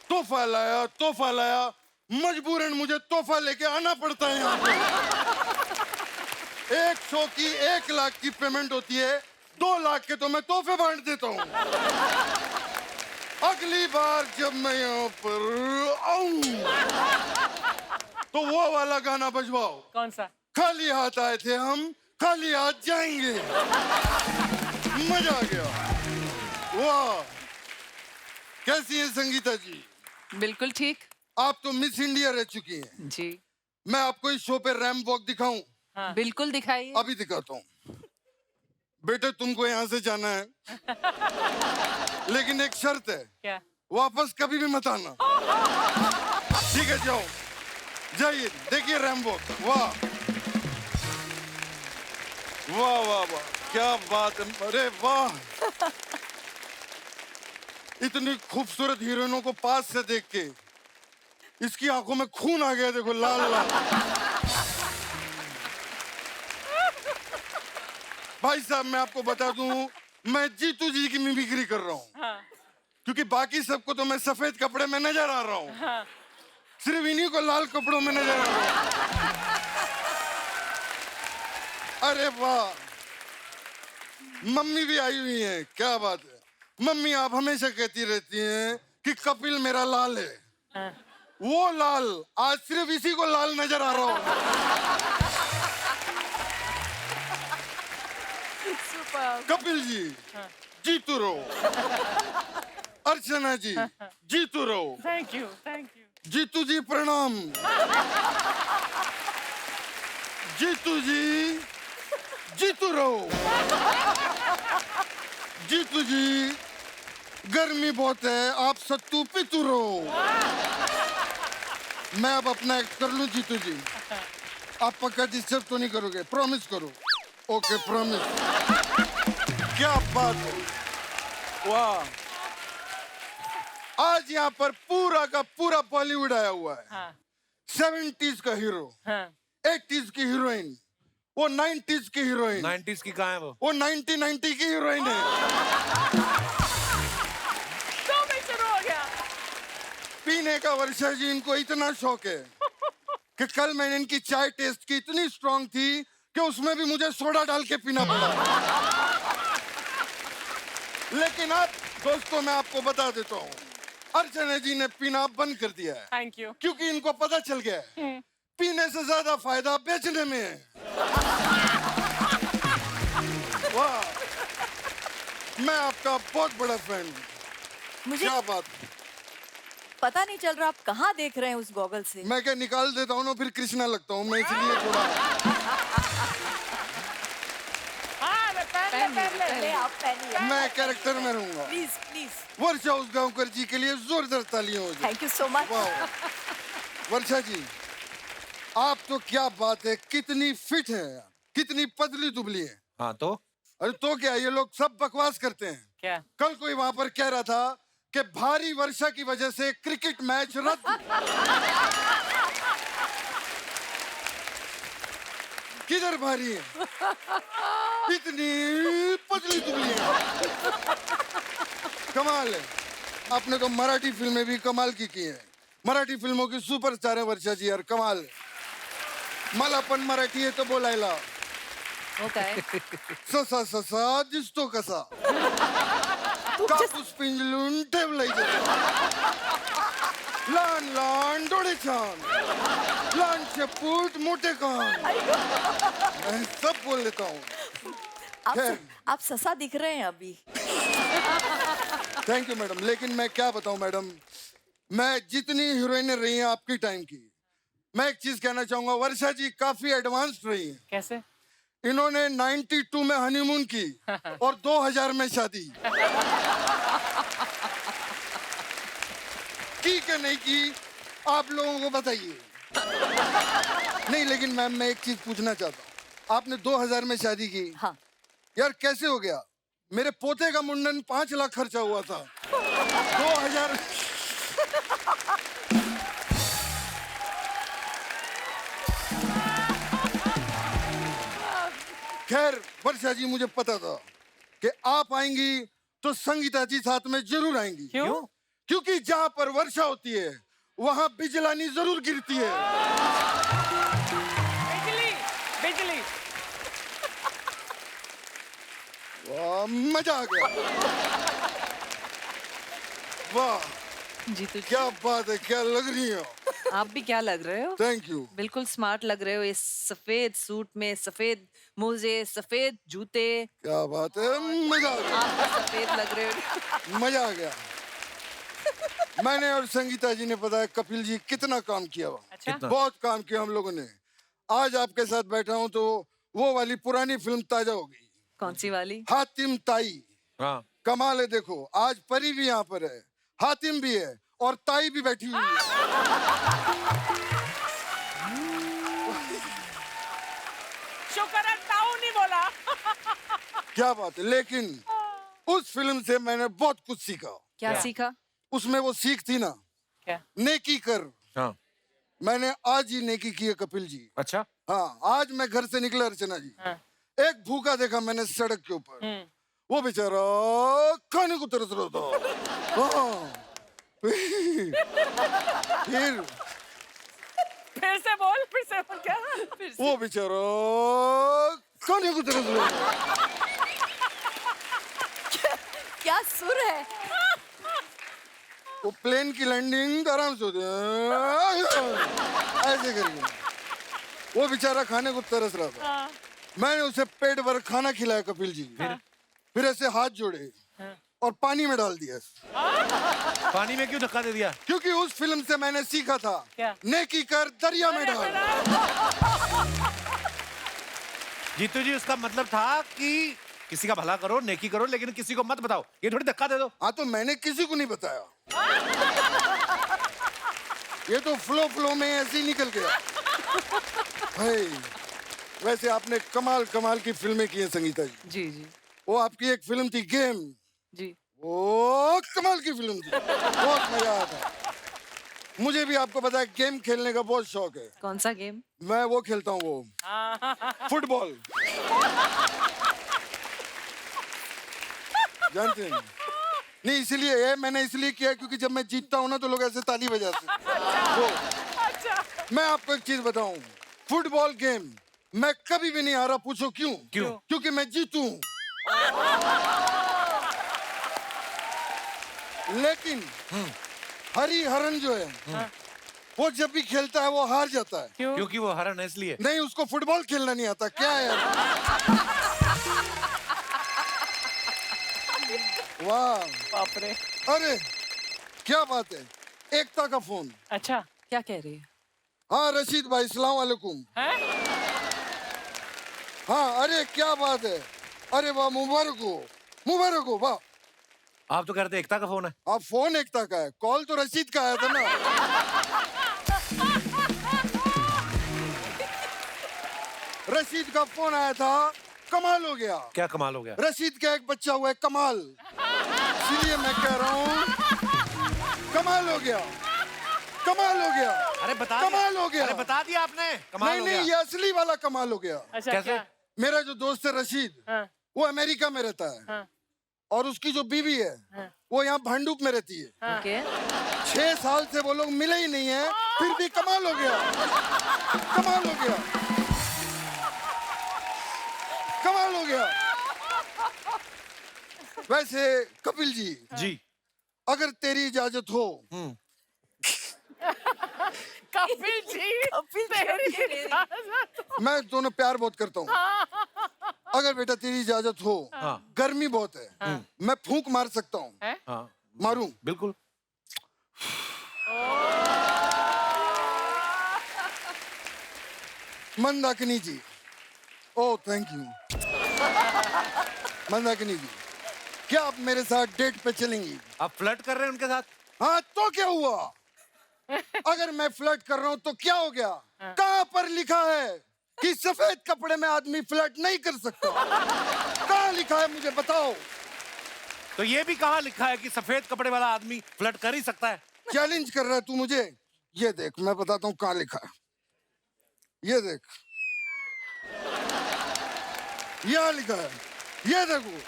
तोहफा लाया, मजबूरन मुझे तोहफा लेके आना पड़ता है यहाँ पे। 1 शो की 1 लाख की पेमेंट होती है, 2 लाख के तो मैं तोहफे बांट देता हूँ। अगली बार जब मैं यहाँ पर आऊं तो वो वाला गाना बजवाओ। कौन सा? खाली हाथ आए थे हम, खाली हाथ जाएंगे। मजा आ गया। वाह, कैसी है संगीता जी? बिल्कुल ठीक। आप तो मिस इंडिया रह चुकी हैं। जी मैं आपको इस शो पे रैंप वॉक दिखाऊं? बिल्कुल दिखाइए। अभी दिखाता हूँ। बेटे तुमको यहाँ से जाना है, लेकिन एक शर्त है। क्या? वापस कभी भी मत आना। ठीक है, जाओ, जाइए, देखिए रैंप वॉक। वाह वाह वाह वाह, क्या बात है। अरे वाह, इतनी खूबसूरत हीरोइनों को पास से देख के इसकी आंखों में खून आ गया। देखो लाल लाल। भाई साहब मैं आपको बता दूं, मैं जीतू जी की मिमिक्री कर रहा हूँ। क्योंकि बाकी सबको तो मैं सफेद कपड़े में नजर आ रहा हूँ, सिर्फ इन्हीं को लाल कपड़ों में नजर आ रहा हूँ। अरे वाह, मम्मी भी आई हुई है, क्या बात है। मम्मी आप हमेशा कहती रहती हैं कि कपिल मेरा लाल है। वो लाल आज सिर्फ इसी को लाल नजर आ रहा हूँ। कपिल जी जीतू रहो, अर्चना जी जीतू रहो। Thank you, thank you. Jeetu ji प्रणाम। जीतू जी जीतू रहो। जीतू जी गर्मी बहुत है, आप सत्तू पीतू रहो। मैं अब अपना एक्ट कर लूं। जीतू जी आप पक्का डिस्टर्ब तो नहीं करोगे? प्रॉमिस करो। Okay promise. क्या बात है, वाह। आज यहाँ पर पूरा का पूरा बॉलीवुड आया हुआ है। 70s का हीरो, 80s की हीरोइन, वो 90s की हीरोइन। 90s की कहाँ है वो? वो 1990 की हीरोइन है। शुरू हो गया। पीने का वर्षा जी इनको इतना शौक है कि कल मैंने इनकी चाय टेस्ट की, इतनी स्ट्रांग थी कि उसमें भी मुझे सोडा डाल के पीना पड़ा। लेकिन अब दोस्तों मैं आपको बता देता हूँ, अर्चना जी ने पीना बंद कर दिया है। Thank you. क्योंकि इनको पता चल गया है पीने से ज्यादा फायदा बेचने में है। वाह, मैं आपका बहुत बड़ा फैन हूँ। मुझे क्या बात, पता नहीं चल रहा आप कहाँ देख रहे हैं उस गॉगल से। मैं क्या निकाल देता हूँ ना, फिर कृष्णा लगता हूँ मैं, इसलिए थोड़ा आप पहनिए। मैं कैरेक्टर में रहूंगा। Please please. वर्षा उसगांवकर जी के लिए जोरदार तालियां हो जाए। Thank you so much. वाह वर्षा जी, आप तो क्या बात है, कितनी फिट है, कितनी पतली दुबली है। हाँ तो अरे तो क्या, ये लोग सब बकवास करते हैं। क्या? कल कोई वहां पर कह रहा था कि भारी वर्षा की वजह से क्रिकेट मैच रद्द। किधर भारी है, इतनी पतली दुबली है। कमाल है। आपने तो मराठी फिल्में भी कमाल की हैं। मराठी फिल्मों की सुपरस्टार है वर्षा जी यार, कमाल है। मला पण मराठी आहे तो बोलायला। वो काय? ससा ससा दिसतो कसा, कापूस पिंजलून ठेवलाय लहान लहान डोळे छान, लहान शेपूट मोठे कान, मैं सब बोल लेता हूँ। आप ससा दिख रहे हैं अभी। Thank you madam. लेकिन मैं क्या बताऊं मैडम, मैं जितनी हीरोइनें रही हैं आपकी टाइम की, मैं एक चीज कहना चाहूंगा, वर्षा जी काफी एडवांस्ड रही हैं। कैसे? इन्होंने 92 में हनीमून की और 2000 में शादी की कि नहीं की, आप लोगों को बताइए। नहीं लेकिन मैम मैं एक चीज पूछना चाहता हूँ, आपने 2000 में शादी की। हाँ। यार कैसे हो गया? मेरे पोते का मुंडन 5 लाख खर्चा हुआ था, 2000। खैर वर्षा जी, मुझे पता था कि आप आएंगी तो संगीता जी साथ में जरूर आएंगी। क्यों? क्योंकि जहाँ पर वर्षा होती है वहाँ बिजलानी जरूर गिरती है। बिजली बिजली। वाह मजा आ गया। वाह जीतू जी, क्या बात है, क्या लग रही हो। आप भी क्या लग रहे हो? Thank you. बिल्कुल स्मार्ट लग रहे हो इस सफेद सूट में, सफेद मोजे, सफेद जूते। क्या बात है, मजा आ गया। आप भी सफेद लग रहे हो। मजा आ गया। मैंने और संगीता जी ने पता है कपिल जी कितना काम किया हुआ। अच्छा। बहुत काम किया हम लोगों ने। आज आपके साथ बैठा हूँ तो वो वाली पुरानी फिल्म ताजा हो गई। कौन सी वाली? हातिम ताई। हाँ कमाल है, देखो आज परी भी यहाँ पर है, हातिम भी है और ताई भी बैठी हुई है। शुक्र है ताऊ नहीं बोला। क्या बात है। लेकिन उस फिल्म से मैंने बहुत कुछ सीखा। क्या सीखा? उसमें वो सीख थी ना, क्या? नेकी कर। हाँ। मैंने आज ही नेकी की है कपिल जी। अच्छा। हाँ, आज मैं घर से निकला अर्चना जी, हाँ। एक भूखा देखा मैंने सड़क के ऊपर, वो बेचारा खाने को तरस रहा था। हाँ। फिर से बोल क्या? वो बेचारा खाने को तरस रहा था। क्या सुर है। वो प्लेन की लैंडिंग आराम से होती है ऐसे करके। वो बेचारा खाने को तरस रहा था। मैंने उसे पेट भर खाना खिलाया कपिल जी। फिर ऐसे हाथ जोड़े और पानी में डाल दिया। पानी में क्यों धक्का दे दिया? क्योंकि उस फिल्म से मैंने सीखा था, क्या? नेकी कर दरिया में डाल। जीतू जी, उसका मतलब था कि किसी का भला करो, नेकी करो, लेकिन किसी को मत बताओ। ये थोड़ी धक्का दे दो। हाँ तो मैंने किसी को नहीं बताया। ये तो फ्लो में ऐसे ही निकल गया। भाई वैसे आपने कमाल कमाल की फिल्में की हैं संगीता जी। जी जी वो आपकी एक फिल्म थी गेम, जी। वो कमाल की फिल्म थी, बहुत मजा आया था। मुझे भी आपको पता है गेम खेलने का बहुत शौक है। कौन सा गेम? मैं वो खेलता हूँ, वो फुटबॉल। जानते हैं? नहीं इसलिए है, मैंने इसलिए किया क्योंकि जब मैं जीतता हूँ ना तो लोग ऐसे ताली बजाते हैं। वो मैं आपको एक चीज बताऊं, फुटबॉल गेम मैं कभी भी नहीं हारा, पूछो क्यों? क्यों? क्योंकि मैं जीतू हूं। लेकिन हरी हरन जो है वो जब भी खेलता है वो हार जाता है। क्योंकि वो हरन है इसलिए। नहीं, उसको फुटबॉल खेलना नहीं आता। क्या है यार? वाह, बाप रे। अरे क्या बात है। एकता का फोन। अच्छा, क्या कह रही है? हाँ रशीद भाई, सलाम वालेकुम। हाँ, अरे क्या बात है। अरे वाह, मुबारक हो, मुबारक हो। वाह, आप तो कह रहे थे एकता का फोन है। आप फोन एकता का है, कॉल तो रशीद का आया था ना। रशीद का फोन आया था, कमाल हो गया। क्या कमाल हो गया? रशीद का एक बच्चा हुआ है कमाल, इसलिए मैं कह रहा हूँ कमाल हो गया, कमाल हो गया। अरे बता कमाल हो गया। अरे बता दिया आपने। कमाल नहीं हो नहीं, गया। ये असली वाला कमाल हो गया। अच्छा कैसे? क्या? मेरा जो दोस्त है रशीद, वो अमेरिका में रहता है, हाँ। और उसकी जो बीवी है वो यहाँ भांडुप में रहती है। ओके 6 साल से वो लोग मिले ही नहीं है, फिर भी कमाल हो गया, कमाल हो गया, कमाल हो गया। वैसे कपिल जी, अगर तेरी इजाजत हो, कपिल जी, मैं दोनों प्यार बहुत करता हूँ। अगर बेटा तेरी इजाजत हो, गर्मी बहुत है, मैं फूंक मार सकता हूँ। हाँ मारूं? बिल्कुल। मंदाकिनी जी, ओह थैंक यू। मंदाकिनी जी, क्या आप मेरे साथ डेट पे चलेंगी? आप फ्लर्ट कर रहे हैं उनके साथ? हाँ तो क्या हुआ? अगर मैं फ्लर्ट कर रहा हूँ तो क्या हो गया? कहाँ पर लिखा है कि सफेद कपड़े में आदमी फ्लर्ट नहीं कर सकता? कहाँ लिखा है, मुझे बताओ। तो ये भी कहाँ लिखा है कि सफेद कपड़े वाला आदमी फ्लर्ट कर ही सकता है? चैलेंज कर रहा है तू मुझे? ये देख, मैं बताता हूँ कहाँ लिखा है। ये देख, यहाँ लिखा है, ये देखो,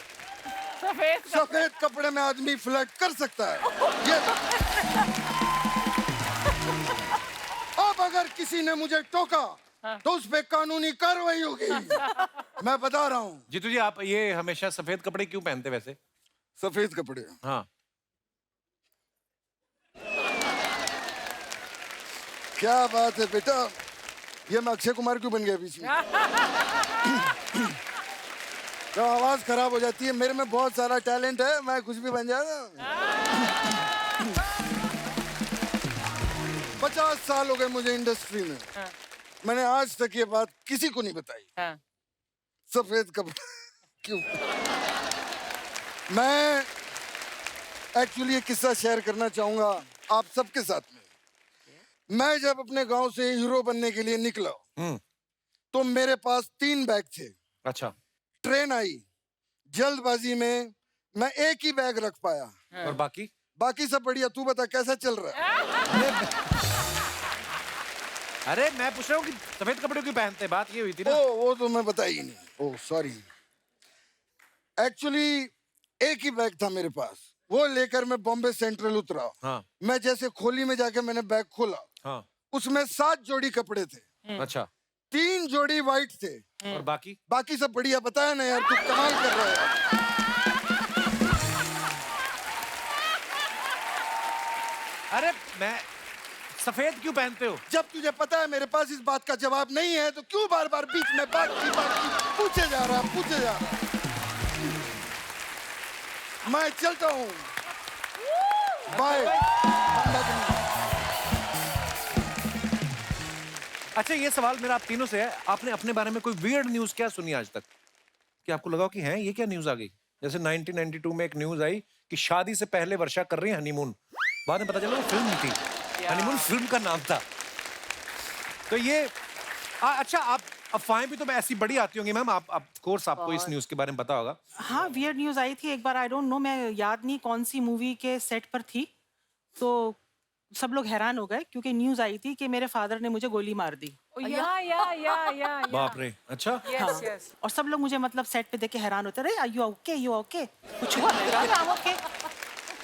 सफेद कपड़े में आदमी फ्लर्ट कर सकता है। ये देख। अब अगर किसी ने मुझे टोका तो उस पे कानूनी कार्रवाई होगी। मैं बता रहा हूँ। जीतू जी, आप ये हमेशा सफेद कपड़े क्यों पहनते वैसे? सफेद कपड़े, हाँ। क्या बात है बेटा, ये मैं अक्षय कुमार क्यों बन गया बीच में? तो आवाज खराब हो जाती है। मेरे में बहुत सारा टैलेंट है, मैं कुछ भी बन जाऊंगा। 50 साल हो गए मुझे इंडस्ट्री में, मैंने आज तक ये बात किसी को नहीं बताई। सफेद कपड़े क्यों? मैं एक्चुअली ये किस्सा शेयर करना चाहूंगा आप सबके साथ में। मैं जब अपने गांव से हीरो बनने के लिए निकला तो मेरे पास 3 बैग थे। अच्छा। ट्रेन आई, जल्दबाजी में मैं एक ही बैग रख पाया। और बाकी? बाकी सब बढ़िया। तू बता कैसा चल रहा है? अरे मैं पूछ रहा हूँ कि सफेद कपड़े क्यों पहनते, बात ये हुई थी ना। वो तो मैं बताई ही नहीं। Oh sorry. एक्चुअली एक ही बैग था मेरे पास, वो लेकर मैं बॉम्बे सेंट्रल उतरा। हाँ। मैं जैसे खोली में जाके मैंने बैग खोला, हाँ। उसमें 7 जोड़ी कपड़े थे। अच्छा। 3 जोड़ी वाइट थे। और बाकी? बाकी सब बढ़िया। बताया ना यार, तू कमाल कर रहा है। अरे मैं सफेद क्यों पहनते हो? जब तुझे पता है मेरे पास इस बात का जवाब नहीं है तो क्यों बार बार बीच में बात की पूछे जा रहा, पूछे जा रहा। मैं चलता हूँ, बाय। अच्छा, ये सवाल मेरा आप तीनों से है, आपने अपने बारे में कोई वियर्ड न्यूज क्या सुनी आज तक कि आपको लगा कि हैं ये क्या न्यूज आ गई? जैसे 1992 में एक न्यूज आई कि शादी से पहले वर्षा कर रही है हनीमून, बाद में पता चला वो फिल्म थी। हनीमून फिल्म का नाम था। तो ये अच्छा, आप अफवाहें भी तो ऐसी बड़ी आती होंगी मैम, आप कोर्स आपको इस न्यूज के बारे में पता होगा। हाँ, वियर्ड न्यूज आई थी एक बार, आई डोंट नो, मैं याद नहीं कौन सी मूवी के सेट पर थी, तो सब लोग हैरान हो गए क्योंकि न्यूज आई थी कि मेरे फादर ने मुझे गोली मार दी। या बाप रे। अच्छा। हाँ। और सब लोग मुझे मतलब सेट पे देख के हैरान होते रहे, यू ओके, यू ओके, कुछ हुआ? ओके।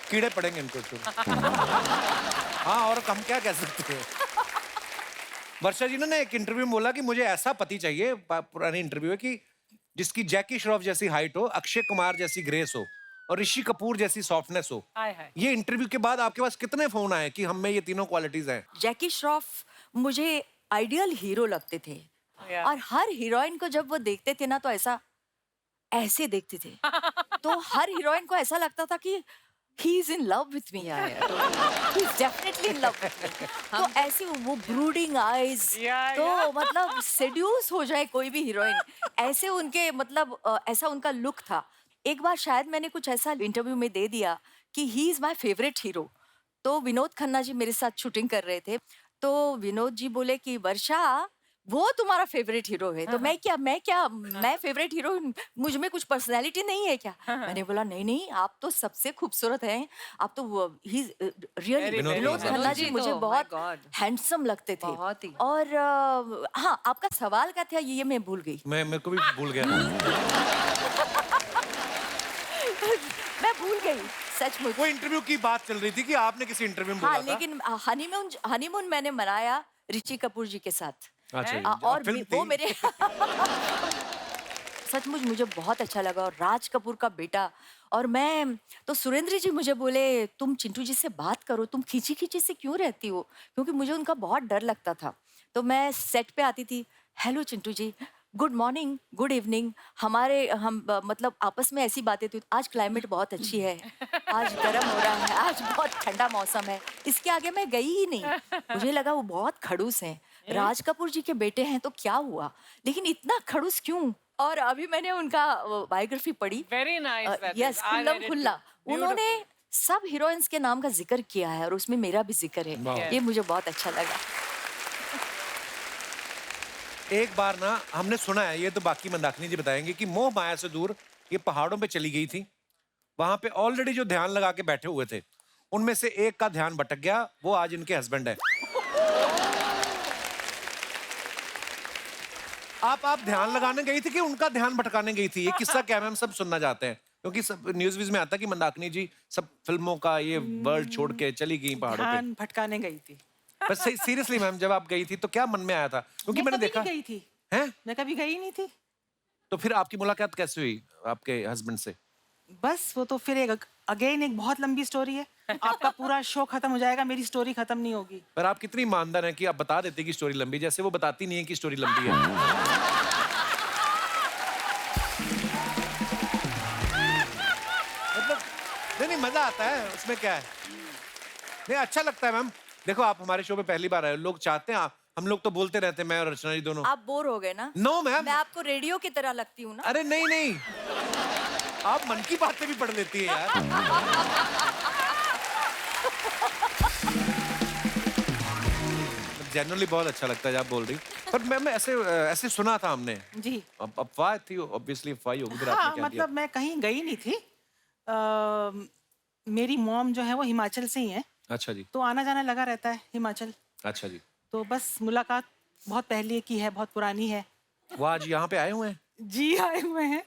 कीड़े पड़ेंगे इनको। हाँ, और हम क्या कह सकते हैं। वर्षा जी ने एक इंटरव्यू में बोला कि मुझे ऐसा पति चाहिए, पुरानी इंटरव्यू है, कि जिसकी जैकी श्रॉफ जैसी हाइट हो, अक्षय कुमार जैसी ग्रेस हो और ऋषि कपूर जैसी सॉफ्टनेस हो। ये इंटरव्यू के बाद आपके पास कितने फोन आए कि हम में ये तीनों क्वालिटीज हैं? जैकी श्रॉफ मुझे आइडियल हीरो लगते थे और हर हीरोइन को जब वो देखते थे ना तो ऐसे देखते थे तो हर हीरोइन को ऐसा लगता था कि he is in love with me यार, he is definitely in love with me। तो ऐसी वो brooding eyes, तो मतलब seduce हो जाए कोई भी हीरोइन, ऐसे उनके मतलब ऐसा उनका लुक था। एक बार शायद मैंने कुछ ऐसा इंटरव्यू में दे दिया कि he is my favourite hero, तो विनोद खन्ना जी मेरे साथ शूटिंग कर रहे थे, तो विनोद जी बोले कि वर्षा वो तुम्हारा फेवरेट हीरो है। तो मैं फेवरेट हीरो, मुझ में कुछ पर्सनालिटी नहीं है क्या? मैंने बोला नहीं, आप तो सबसे खूबसूरत हैं, आप तो ही रियली। विनोद खन्ना जी मुझे बहुत हैंडसम लगते थे। और हाँ, आपका सवाल क्या था ये मैं भूल गई। मेरे को भी भूल गया। मैं भूल गई सचमुच। वो इंटरव्यू की बात चल रही थी कि आपने किसी इंटरव्यू में बोला था। लेकिन हनीमून मैंने मनाया ऋषि कपूर जी के साथ। अच्छा, और वो मेरे सचमुच मुझे बहुत अच्छा लगा। और राज कपूर का बेटा, और मैं तो सुरेंद्र जी मुझे बोले तुम चिंटू जी से बात करो, तुम खींची खींची से क्यों रहती हो, क्योंकि मुझे उनका बहुत डर लगता था। तो मैं सेट पे आती थी, हेलो चिंटू जी, गुड मॉर्निंग, गुड इवनिंग, हम मतलब आपस में ऐसी बातें थी। आज क्लाइमेट बहुत अच्छी है, आज गर्म हो रहा है, आज बहुत ठंडा मौसम है। इसके आगे मैं गई ही नहीं, मुझे लगा वो बहुत खड़ूस हैं, राज कपूर जी के बेटे हैं तो क्या हुआ, लेकिन इतना खड़ूस क्यों? और अभी मैंने उनका बायोग्राफी पढ़ी, वेरी नाइस, यस, खुल्लम खुल्ला, उन्होंने सब हीरोइंस के नाम का जिक्र किया है और उसमें मेरा भी जिक्र है। ये मुझे बहुत अच्छा लगा। एक बार ना हमने सुना है, ये तो बाकी मंदाकिनी जी बताएंगे, कि मोह माया से दूर ये पहाड़ों पे चली गई थी। वहां पे ऑलरेडी जो ध्यान लगा के बैठे हुए थे उनमें से एक का ध्यान भटक गया, वो आज इनके हस्बैंड है। आप ध्यान लगाने गई थी कि उनका ध्यान भटकाने गई थी? ये किस्सा क्या है, हम सब सुनना चाहते हैं, क्योंकि सब न्यूज़ में आता है कि मंदाकिनी जी सब फिल्मों का ये वर्ल्ड छोड़ के चली गई पहाड़ों पे। ध्यान भटकाने गई थी। बस सीरियसली मैम, जब आप गई थी तो क्या मन में आया था? क्योंकि मैंने देखा गई थी, हैं? मैं कभी गई नहीं थी। तो फिर आपकी मुलाकात कैसे हुई आपके हस्बैंड से? बस वो तो फिर एक बहुत लंबी स्टोरी है। आपका पूरा शो खत्म हो जाएगा, मेरी स्टोरी खत्म नहीं होगी। पर आप कितनी ईमानदार हैं कि आप बता देते कि स्टोरी लंबी, जैसे वो बताती नहीं है कि स्टोरी लंबी है। मतलब नहीं, मजा आता है उसमें, क्या है, नहीं अच्छा लगता है मैम। देखो आप हमारे शो पे पहली बार आए, लोग चाहते हैं हम लोग तो बोलते रहते हैं, मैं और रचना जी दोनों। आप बोर हो गए ना? नो मैम, मैं आपको रेडियो की तरह लगती हूँ ना? अरे नहीं, आप मन की बातें भी पढ़ लेती है यार। जनरली बहुत अच्छा लगता है जब आप बोल रही, पर मैम ऐसे सुना था हमने जी। अब अफवाह थी, ऑब्वियसली अफवाह ही होगी। फिर आपने क्या मतलब मैं कहीं गई नहीं थी। मेरी मॉम जो है वो हिमाचल से ही है। अच्छा जी। तो आना जाना लगा रहता है हिमाचल। अच्छा जी। तो बस मुलाकात बहुत पहले की है, बहुत पुरानी है। वो आज यहाँ पे आए हुए हैं? जी आए हुए हैं।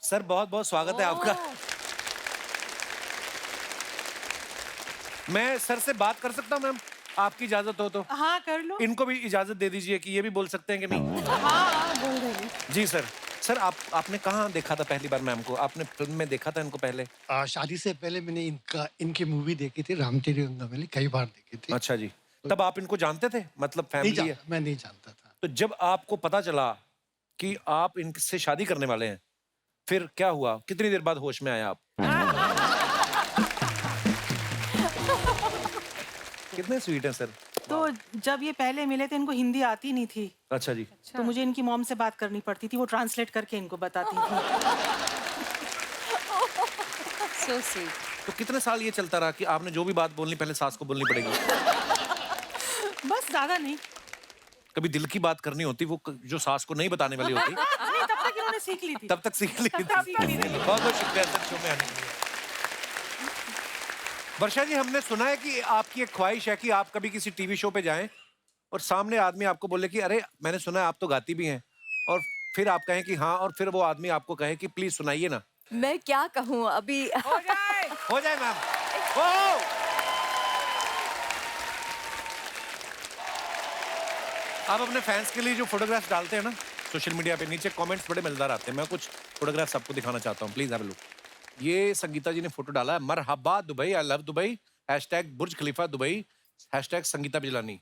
सर बहुत बहुत स्वागत है आपका। मैं सर से बात कर सकता हूँ मैम, आपकी इजाजत हो तो? हाँ कर लो। इनको भी इजाजत दे दीजिए कि ये भी बोल सकते हैं कि नहीं? हाँ बोल रही। जी सर। सर आपने कहाँ देखा था पहली बार मैम को? आपने फिल्म में देखा था इनको पहले? शादी से पहले मैंने इनकी मूवी देखी थी, राम तेरी रंगमली, कई बार देखी थी। अच्छा जी। तब आप इनको जानते थे, मतलब फैमिली है? मैं नहीं जानता था। तो जब आपको पता चला कि आप इनसे शादी करने वाले हैं, फिर क्या हुआ? कितनी देर बाद होश में आया आप? कितने स्वीट हैं सर। तो जब ये पहले मिले थे इनको हिंदी आती नहीं थी। अच्छा जी। तो मुझे इनकी मॉम से बात करनी पड़ती थी, वो ट्रांसलेट करके इनको बताती थी। So sweet. तो कितने साल ये चलता रहा कि आपने जो भी बात बोलनी पहले सास को बोलनी पड़ेगी? बस ज्यादा नहीं। कभी दिल की बात करनी होती, वो जो सास को नहीं बताने वाली होती? नहीं, तब तक इन्होंने सीख ली थी। तब तक सीख ली थी। बहुत बहुत शुक्रिया सर शो में आने के लिए। वर्षा जी, हमने सुना है कि आपकी एक ख्वाहिश है कि आप कभी किसी टीवी शो पे जाएं और सामने आदमी आपको बोले कि अरे मैंने सुना है आप तो गाती भी हैं, और फिर आप कहें कि हाँ, और फिर वो आदमी आपको कहे कि प्लीज सुनाइए ना। मैं क्या कहूँ अभी। हो जाए मैम। आप अपने फैंस के लिए जो फोटोग्राफ्स डालते हैं ना सोशल मीडिया पे, नीचे कमेंट्स बड़े मजेदार आते हैं। मैं कुछ फोटोग्राफ्स आपको दिखाना चाहता हूँ, प्लीज हैव अ लुक। ये संगीता जी ने फोटो डाला है, मरहबा Dubai, I love Dubai, hashtag Burj Khalifa Dubai, hashtag Sangeeta Bijlani.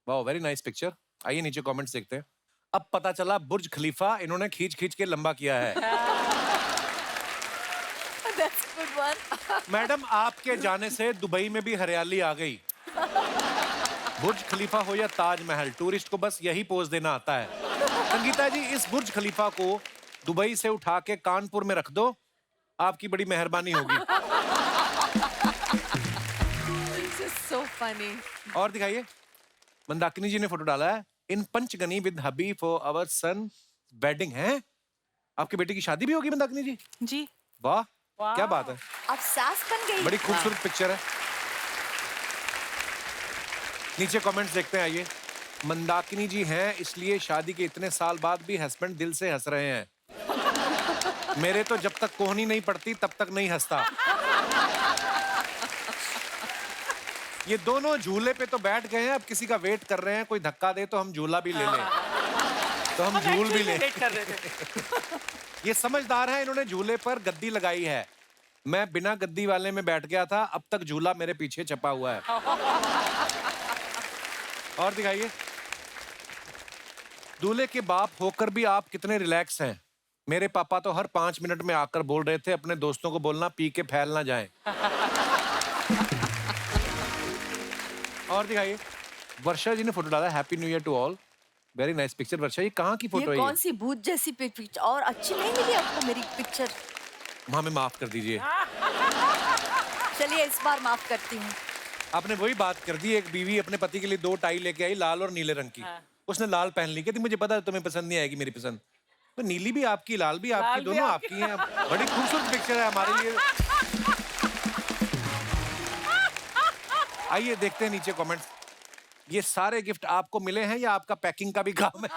वाह, वेरी नाइस पिक्चर। आइए नीचे कमेंट्स देखते हैं। अब पता चला बुर्ज खलीफा इन्होंने खींच खींच के लंबा किया है। That's a good one. Madam, आपके जाने से दुबई में भी हरियाली आ गई। बुर्ज खलीफा हो या ताजमहल, टूरिस्ट को बस यही पोज देना आता है। संगीता जी, इस बुर्ज खलीफा को दुबई से उठा के कानपुर में रख दो, आपकी बड़ी मेहरबानी होगी। This is so funny. और दिखाइए, मंदाकिनी जी ने फोटो डाला है, in Panchgani with hubby for our son wedding है। आपकी बेटी की शादी भी होगी मंदाकिनी जी? जी। वाह, क्या बात है, आप सास बन गई। बड़ी खूबसूरत पिक्चर है। नीचे कमेंट्स देखते हैं, आइए। मंदाकिनी जी हैं इसलिए शादी के इतने साल बाद भी हस्बैंड दिल से हंस रहे हैं। मेरे तो जब तक कोहनी नहीं पड़ती तब तक नहीं हंसता। ये दोनों झूले पे तो बैठ गए हैं, अब किसी का वेट कर रहे हैं, कोई धक्का दे तो हम झूला भी ले लें, तो हम झूल भी लें। वेट कर रहे थे। ये समझदार है, इन्होंने झूले पर गद्दी लगाई है। मैं बिना गद्दी वाले में बैठ गया था, अब तक झूला मेरे पीछे छपा हुआ है। और दिखाइए, दूल्हे के बाप होकर भी आप कितने रिलैक्स हैं। मेरे पापा तो हर 5 मिनट में आकर बोल रहे थे अपने दोस्तों को बोलना पी के फैल ना जाएं। और दिखाइए, वर्षा जी ने फोटो डाला, happy new year to all, very nice picture. Varsha, ये कहाँ की फोटो है? कौन सी भूत जैसी पिक्चर, और अच्छी नहीं मिली आपको मेरी पिक्चर? हमें माफ कर दीजिए। चलिए इस बार माफ करती हूँ। आपने वही बात कर दी, एक बीवी अपने पति के लिए 2 टाई लेके आई, लाल और नीले रंग की। उसने लाल पहन ली, कहती मुझे पता है तुम्हें पसंद नहीं आएगी मेरी पसंद। तो नीली भी आपकी, लाल भी आपकी, दोनों आपकी हैं। बड़ी खूबसूरत पिक्चर है हमारे लिए। आइए देखते हैं नीचे कमेंट्स। ये सारे गिफ्ट आपको मिले हैं या आपका पैकिंग का भी काम है?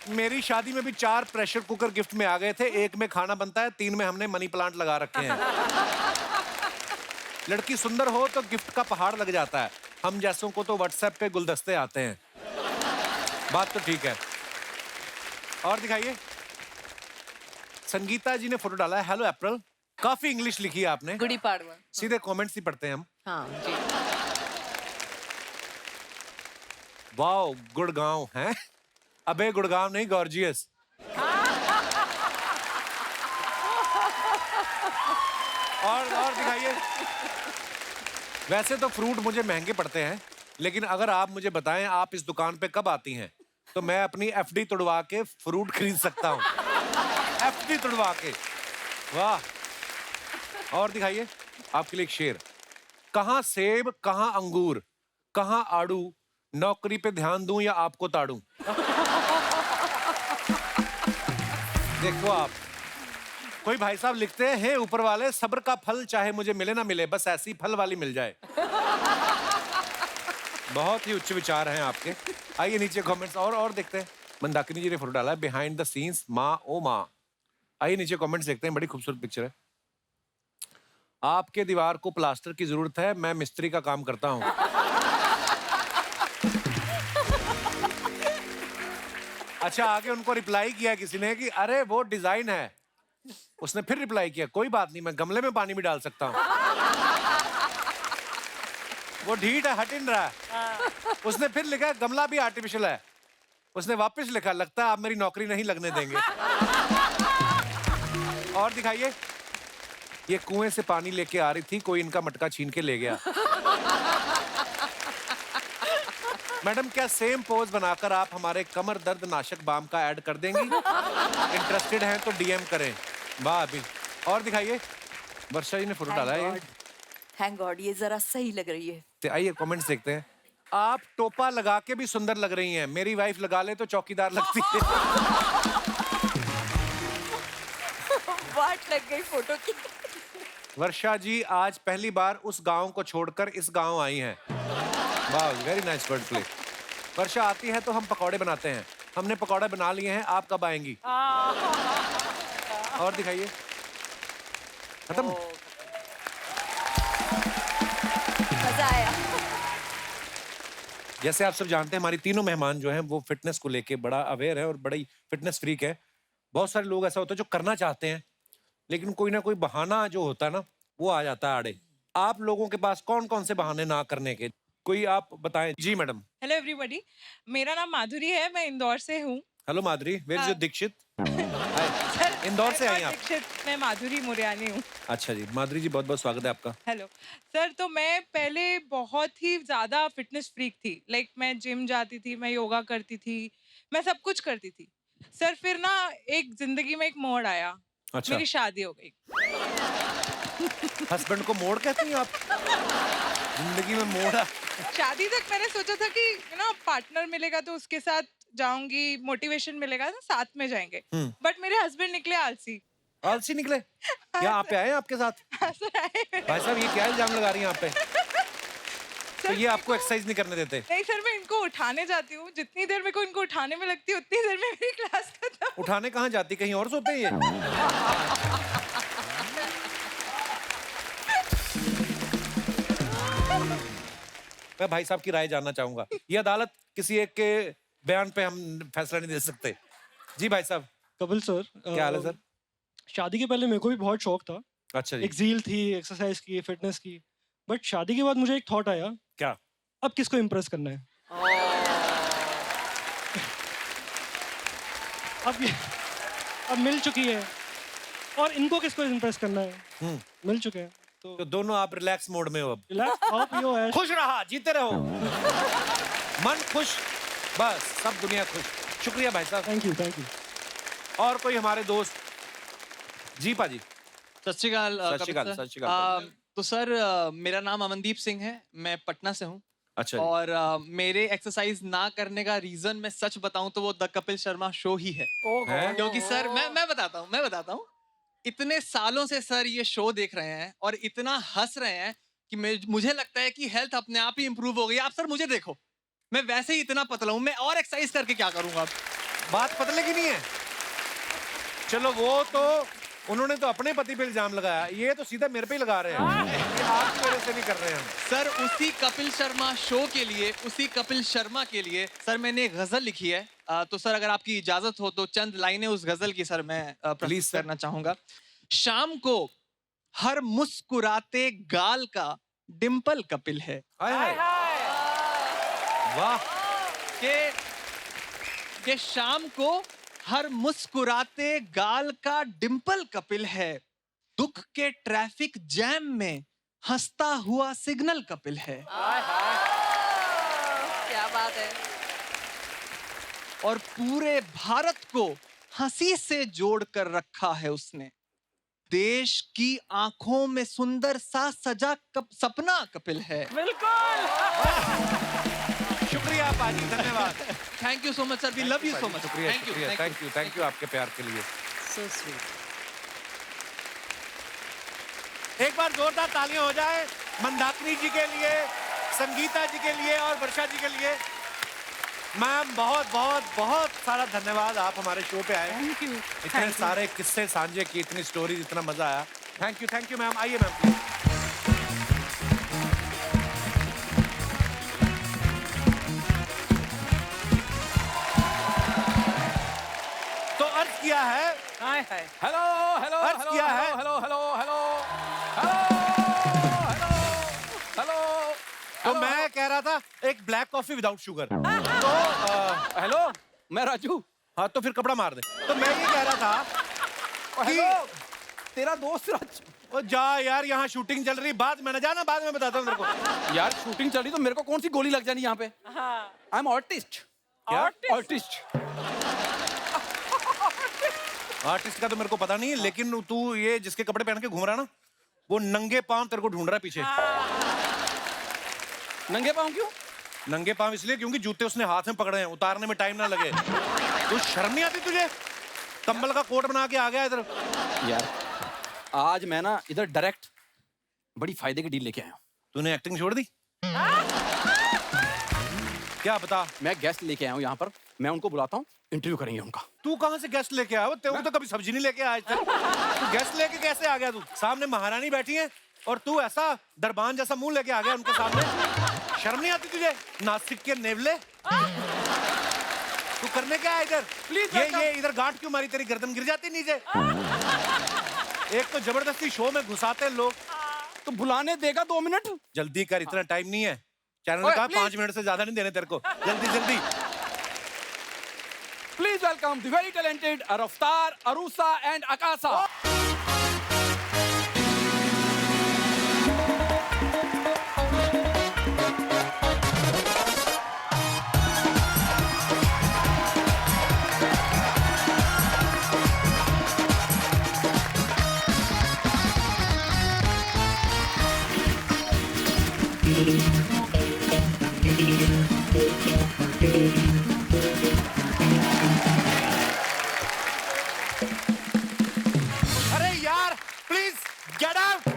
मेरी शादी में भी 4 प्रेशर कुकर गिफ्ट में आ गए थे, 1 में खाना बनता है, 3 में हमने मनी प्लांट लगा रखे हैं। लड़की सुंदर हो तो गिफ्ट का पहाड़ लग जाता है, हम जैसों को तो व्हाट्सएप पे गुलदस्ते आते हैं। बात तो ठीक है। और दिखाइए, संगीता जी ने फोटो डाला है, हेलो अप्रैल, काफी इंग्लिश लिखी है आपने। गुड़ी पाड़वा। सीधे कमेंट्स ही पढ़ते हैं हम। हाँ जी। वाओ, गुड़गांव है। अबे गुड़गांव नहीं, गॉर्जियस। और दिखाइए, वैसे तो फ्रूट मुझे महंगे पड़ते हैं, लेकिन अगर आप मुझे बताएं आप इस दुकान पे कब आती हैं, तो मैं अपनी एफडी तुड़वा के फ्रूट खरीद सकता हूँ। एफडी तुड़वा के। वाह। और दिखाइए, आपके लिए एक शेर, कहाँ सेब कहाँ अंगूर, कहाँ आड़ू, नौकरी पे ध्यान दूं या आपको ताड़ूं। देखो आप, कोई भाई साहब लिखते हैं, हे ऊपर वाले सब्र का फल चाहे मुझे मिले ना मिले, बस ऐसी फल वाली मिल जाए। बहुत ही उच्च विचार हैं आपके। आइए नीचे कमेंट्स और देखते हैं। मंदाकिनी जी ने फोटो डाला है, बिहाइंड द सीन्स माँ ओ माँ। आइए नीचे कमेंट्स देखते हैं, बड़ी खूबसूरत पिक्चर है। आपके दीवार को प्लास्टर की जरूरत है, मैं मिस्त्री का काम करता हूँ। अच्छा, आगे उनको रिप्लाई किया किसी ने कि अरे वो डिजाइन है। उसने फिर रिप्लाई किया, कोई बात नहीं, मैं गमले में पानी भी डाल सकता हूँ। वो ढीठ है, हट इन रहा है। उसने फिर लिखा, गमला भी आर्टिफिशियल है। उसने वापस लिखा, लगता है आप मेरी नौकरी नहीं लगने देंगे। और दिखाइए, ये कुएं से पानी लेके आ रही थी, कोई इनका मटका छीन के ले गया। मैडम, क्या सेम पोज बनाकर आप हमारे कमर दर्द नाशक बाम का ऐड कर देंगी? इंटरेस्टेड हैं तो डीएम करें। वाह अभी। और दिखाइए, वर्षा जी ने फोटो डाला है। थैंक गॉड, ये जरा सही लग रही है। तो आइए कमेंट्स देखते हैं। आप टोपा लगा के भी सुंदर लग रही हैं, मेरी वाइफ लगा ले तो चौकीदार लगती है। वाट लग गई फोटो की। वर्षा जी आज पहली बार उस गांव को छोड़कर इस गांव आई हैं। वाह, वेरी नाइस वर्ड प्ले। वर्षा आती है तो हम पकौड़े बनाते हैं, हमने पकौड़े बना लिए हैं, आप कब आएंगी? और दिखाइए, खत्म। मजा आया। जैसे आप सब जानते हैं हमारी तीनों मेहमान जो हैं वो फिटनेस को लेके बड़ा अवेयर है और बड़ी फिटनेस फ्रीक है। बहुत सारे लोग ऐसा होता है जो करना चाहते हैं लेकिन कोई ना कोई बहाना जो होता है ना वो आ जाता है आड़े। आप लोगों के पास कौन कौन से बहाने ना करने के, कोई आप बताएं। जी मैडम। हेलो एवरीबॉडी, मेरा नाम माधुरी है, मैं इंदौर से हूँ। Hello Madhuri, where is your Dikshit? Sir, Indore से आई आप? दीक्षित, मैं माधुरी मुरयानी हूँ। अच्छा जी, माधुरी जी बहुत बहुत स्वागत है आपका। हेलो सर, तो मैं पहले बहुत ही ज़्यादा फिटनेस फ्रीक थी। लाइक मैं जिम जाती थी, मैं योगा करती थी, मैं सब कुछ करती थी। सर फिर ना एक जिंदगी में एक मोड़ आया। अच्छा। मेरी शादी हो गई। हस्बैंड को मोड़ कहती हैं आप? जिंदगी में मोड़ आ... शादी तक मैंने सोचा था कि ना पार्टनर मिलेगा तो उसके साथ जाऊंगी, मोटिवेशन मिलेगा ना, साथ में जाएंगे। बट मेरे हस्बैंड निकले आलसी। आलसी निकले? क्या आप पे आए हैं आपके साथ? सर आए। भाई साहब ये क्या इल्जाम लगा रही हैं आप पे? तो ये आपको एक्सरसाइज नहीं करने देते? नहीं सर, मैं इनको उठाने जाती हूँ, जितनी देर मेरे को इनको उठाने में लगती है उतनी देर में मेरी क्लास खत्म। उठाने कहाँ जाती, कहीं और सोते हैं ये? मैं भाई साहब की राय जानना चाहूंगा। ये अदालत किसी एक के बयान पे हम फैसला नहीं दे सकते। जी भाई साहब। कपिल सर, क्या हाल है सर? शादी के पहले मेरे को भी बहुत शौक था। अच्छा जी। एक ज़ील थी एक्सरसाइज की, फिटनेस की। बट शादी के बाद मुझे एक थॉट आया, क्या? अब किसको इम्प्रेस करना है? अब मिल चुकी है और इनको किसको इम्प्रेस करना है? मिल चुके हैं तो दोनों आप रिलैक्स मोड में हो अब। रिलैक्स, खाओ पियो ऐश। खुश रहा, जीते रहो। मन खुश, बस सब दुनिया खुश। शुक्रिया भाई साहब। Thank you, thank you. और कोई हमारे दोस्त? जी पाजी। सत श्री अकाल। सत श्री अकाल, सत श्री अकाल। तो सर मेरा नाम अमनदीप सिंह है, मैं पटना से हूँ। अच्छा जी। और मेरे एक्सरसाइज ना करने का रीजन मैं सच बताऊं तो वो द कपिल शर्मा शो ही है। क्योंकि सर मैं बताता हूँ इतने सालों से सर ये शो देख रहे हैं और इतना हंस रहे हैं कि मुझे लगता है कि हेल्थ अपने आप ही इंप्रूव हो गई। आप सर मुझे देखो, मैं वैसे ही इतना पतला हूँ, मैं और एक्सरसाइज करके क्या करूंगा? बात पतले की नहीं है। चलो वो तो उन्होंने तो अपने पति पे इल्जाम लगाया, ये तो सीधा मेरे पे ही लगा रहे हैं। ये आपकी वजह से नहीं कर रहे हैं हम। सर उसी कपिल शर्मा शो के लिए, उसी कपिल शर्मा के लिए सर मैंने एक गजल लिखी है। तो सर अगर आपकी इजाजत हो तो चंद लाइनें उस गजल की सर मैं प्लीज करना चाहूंगा। शाम को हर मुस्कुराते गाल का डिंपल कपिल है। हाय हाय। वाह। के शाम को हर मुस्कुराते गाल का डिंपल कपिल है, दुख के ट्रैफिक जैम में हंसता हुआ सिग्नल कपिल है। क्या बात है। और पूरे भारत को हंसी से जोड़ कर रखा है उसने, देश की आंखों में सुंदर सा सजा सपना कपिल है। बिल्कुल। शुक्रिया पाजी, धन्यवाद। Thank you so much sir, we love you so much. शुक्रिया, शुक्रिया, थैंक यू आपके प्यार के लिए। So sweet. एक बार जोरदार तालियां हो जाए मंदाकिनी जी के लिए, संगीता जी के लिए और वर्षा जी के लिए। मैम बहुत बहुत बहुत सारा धन्यवाद, आप हमारे शो पे आए। Thank you. इतने सारे किस्से साझे किए, इतनी स्टोरीज, इतना मजा आया। Thank you ma'am. आइए मैम प्लीज। तो अर्ज किया है, हाय हाय। हेलो हेलो अर्ज किया है, hello hello hello hello hello. तो मैं कह रहा था एक ब्लैक कॉफी विदाउट शुगर। तो हेलो, मैं राजू। हाँ तो फिर कपड़ा मार दे। तो मैं ये कह रहा था कि तेरा दोस्त राज। ओ जा यार, यहाँ शूटिंग चल रही, बाद में ना जाना, बाद में बताता हूँ तेरे को। यार शूटिंग चल रही तो मेरे को कौन सी गोली लग जानी यहाँ पे? I am artist. क्या? आर्टिस्ट। आर्टिस्ट का तो मेरे को पता नहीं है, लेकिन तू ये जिसके कपड़े पहन के घूम रहा ना, वो नंगे पांव तेरे को ढूंढ रहा है पीछे। नंगे पाँव क्यों? नंगे पांव इसलिए क्योंकि जूते उसने हाथ में पकड़े हैं, उतारने में टाइम ना लगे। तो शर्म नहीं आती तुझे? कंबल का कोट बना के आ गया इधर। यार आज मैं ना इधर डायरेक्ट बड़ी फायदे की डील लेके आया हूँ। तूने एक्टिंग छोड़ दी? क्या बता? मैं गेस्ट लेके आया हूँ यहाँ पर, मैं उनको बुलाता हूँ, इंटरव्यू करेंगे उनका। तू कहाँ से गेस्ट लेके आया? तेरे तो कभी सब्जी नहीं लेके आया आज तक। तू गेस्ट लेके कैसे आ गया? तू सामने महारानी बैठी है और तू ऐसा दरबान जैसा मुंह लेके आ गया उनके सामने। शर्म नहीं आती तुझे? नासिक के नेवले, तू करने क्या है इधर? Please, ये इधर गांठ क्यों मारी? तेरी गर्दन गिर जाती नीचे। एक तो जबरदस्ती शो में घुसाते हैं लोग। तो बुलाने देगा 2 मिनट? जल्दी कर, इतना टाइम नहीं है। चैनल ने कहा 5 मिनट से ज्यादा नहीं देने तेरे को। जल्दी जल्दी। Please welcome the very talented Raftaar, Arusa and Akasa. अरे यार please get out.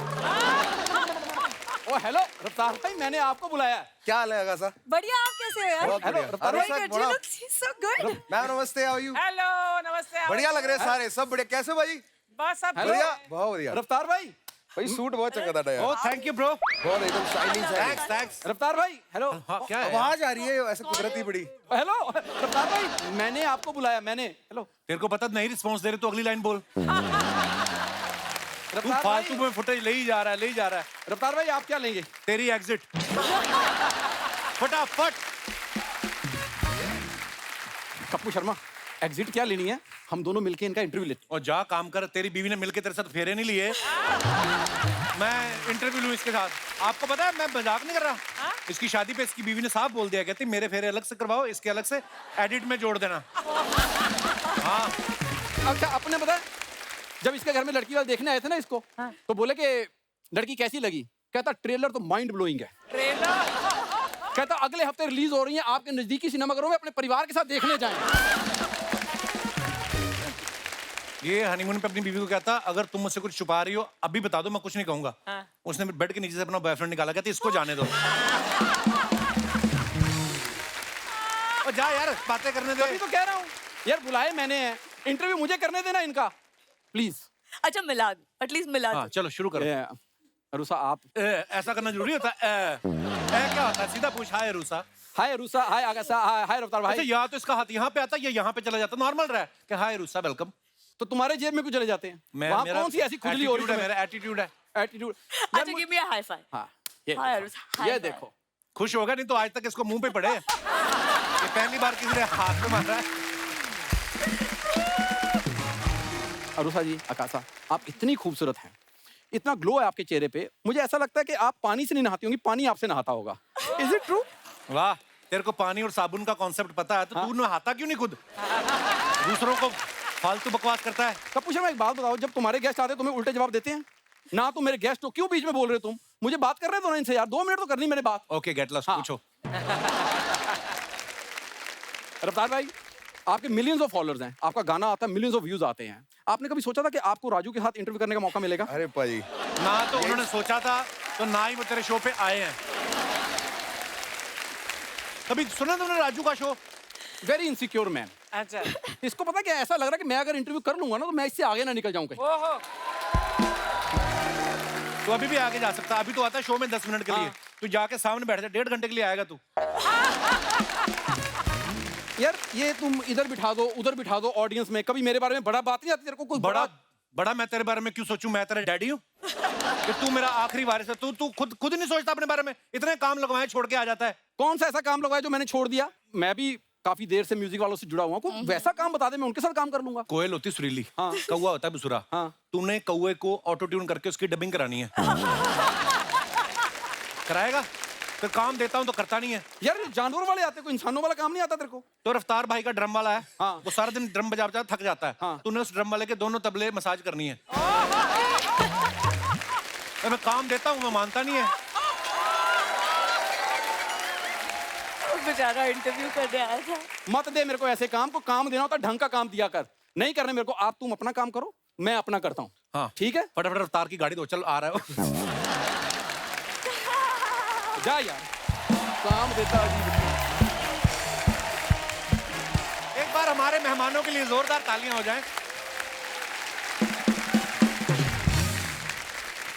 Oh hello Raftaar भाई, मैंने आपको बुलाया है। क्या हाल है अगासा? बढ़िया, आप कैसे हो यार? हेलो रफ्तार अरे भाई। सर, बड़ा so good. मैम नमस्ते, हाउ आर यू? हेलो, नमस्ते। बढ़िया लग रहे हैं सारे, सब बढ़िया। कैसे भाई? बस सब हेलो। बढ़िया, बहुत बढ़िया। रफ्तार भाई। भाई सूट बहुत चमकता था यार। ओ थैंक यू ब्रो। बहुत एकदम शाइनिंग थैंक्स थैंक्स। रफ्तार भाई हेलो। हाँ क्या है? आवाज आ रही है ऐसे कुदरती बड़ी। हेलो रफ्तार भाई, मैंने आपको बुलाया, मैंने। हेलो तेरे को पता नहीं रिस्पांस दे रहे तो अगली लाइन बोल। तू रफ्तार फालतू भाई, में फुटेज ले ही जा रहा है, ले ही जा रहा है। रफ्तार भाई आप क्या लेंगे? तेरी एग्जिट फटाफट। कप्पू शर्मा, एग्जिट क्या लेनी है? हम दोनों मिलके इनका इंटरव्यू लेते। और जा काम कर, तेरी बीवी ने मिलके तेरे साथ फेरे नहीं लिए। मैं इंटरव्यू लूं इसके साथ। आपको पता है मैं मजाक नहीं कर रहा। इसकी शादी पे इसकी बीवी ने साफ बोल दिया, कहती मेरे फेरे अलग से करवाओ, इसके अलग से एडिट में जोड़ देना। हाँ अच्छा, आपने बताया जब इसके घर में लड़की वाले देखने आए थे ना इसको, तो बोले कि लड़की कैसी लगी? कहता ट्रेलर तो माइंड ब्लोइंग है। कहता अगले हफ्ते रिलीज हो रही है, आपके नजदीकी सिनेमाघरों में अपने परिवार के साथ देखने जाएं। ये हनीमून पे अपनी बीवी को कहता अगर तुम मुझसे कुछ छुपा रही हो अभी बता दो, मैं कुछ नहीं कहूंगा। उसने बेड के नीचे से अपना बॉयफ्रेंड निकाला, कहती इसको जाने दो। और जा यार, बातें करने दे। अभी तो कह रहा हूँ यार, बुलाए मैंने है, इंटरव्यू मुझे करने देना इनका, प्लीज। अच्छा मिला दो, एटलीस्ट मिला दो। हाँ चलो शुरू करो। अरूसा आप ऐसा करना जरूरी होता है? क्या होता है? सीधा पूछ। हाय अरूसा। हाय अरूसा, हाय आगासा, हाय रफ्तार भाई। अच्छा या तो इसका हाथ यहाँ पे आता है या यहाँ पे चला जाता, नॉर्मल रहा है कि हाय अरूसा वेलकम। तो तुम्हारे जेब में क्यों चले जाते हैं? वहाँ कौन सी ऐसी खुजली हो रही है? मेरा एटीट्यूड है। एटीट्यूड। अच्छा give me a high five. हाँ ये हाय अरूसा, ये देखो, खुश होगा, नहीं तो आज तक इसको मुंह पे पड़े। ये पहली बार किसी ने हाथ पे मारा है। अरूसा जी, आकाशा, आप इतनी खूबसूरत हैं, इतना ग्लो है आपके चेहरे पे, मुझे ऐसा लगता है कि आप पानी से नहीं नहाती होंगी, पानी आपसे नहाता होगा। Is it true? वाह, तेरे को पानी और साबुन का कॉन्सेप्ट पता है, तो तू नहाता क्यों नहीं खुद? दूसरों को फालतू बकवास करता है। कप्पू शर्मा एक बात बताओ, जब तुम्हारे गेस्ट आते हैं तुम्हें उल्टे जवाब देते हैं ना? तुम मेरे गेस्ट हो, क्यों बीच में बोल रहे हो? तुम मुझे बात कर रहे हो ना इनसे यार, 2 मिनट तो करनी मैंने बात। ओके गेट लॉस्ट, पूछो। रफ्तार भाई, आपके मिलियंस ऑफ फॉलोअर्स हैं, आपका गाना आता है, मिलियंस ऑफ व्यूज आते हैं। आपने कभी सोचा था कि आपको राजू के साथ इंटरव्यू करने का मौका मिलेगा? अरे भाई, ना तो उन्होंने सोचा था, तो ना ही वो तेरे शो पे आए हैं। कभी सुना तुमने राजू का शो? Very insecure man. अच्छा, इसको पता क्या, ऐसा लग रहा है कि मैं अगर इंटरव्यू कर लूंगा ना तो मैं इससे आगे ना निकल जाऊं कहीं। ओहो, तो अभी भी आगे जा सकता, अभी तो आता है शो में 10 मिनट के लिए। तू जाके सामने बैठ जा, 1.5 घंटे के लिए आएगा तू। यार ये तुम इधर बिठा दो उधर बिठा दो ऑडियंस में, कभी मेरे बारे में बड़ा बात नहीं आती तेरे को? कुछ बड़ा मैं तेरे बारे में क्यों सोचूं? मैं तेरा डैडी हूँ कि तू मेरा आखिरी वारिस है? तू खुद नहीं सोचता अपने बारे में? इतने काम लगवाए छोड़ के आ जाता है। कौन सा ऐसा काम लगवाया जो मैंने छोड़ दिया? मैं भी काफी देर से म्यूजिक वालों से जुड़ा हुआ हूँ, कोई वैसा काम बता दे, मैं उनके साथ काम कर लूंगा। कोयल होती सुरीली, हाँ। कौवा होता है बेसुरा। हाँ। तूने कौवे को ऑटो ट्यून करके उसकी डबिंग करानी है। कराएगा? फिर काम देता हूँ तो करता नहीं है। यार जानवर वाले आते, कोई इंसानों वाला काम नहीं आता तेरे को? तो रफ्तार भाई का ड्रम वाला है, हाँ। वो सारा दिन ड्रम बजा बजा थक जाता है। हाँ। तूने उस ड्रम वाले के दोनों तबले मसाज करनी है। तो मैं काम देता हूँ, मैं मानता नहीं है। बेचारा इंटरव्यू करने आया था। मत दे मेरे को ऐसे काम को, काम देना होता ढंग का काम दिया कर, नहीं करने मेरे को। आप तुम अपना काम करो, मैं अपना करता हूँ। हाँ ठीक है, फटाफट रफ्तार की गाड़ी दो, चल आ रहा है। जा यार, काम देता अजीब। एक बार हमारे मेहमानों के लिए जोरदार तालियां हो जाएं।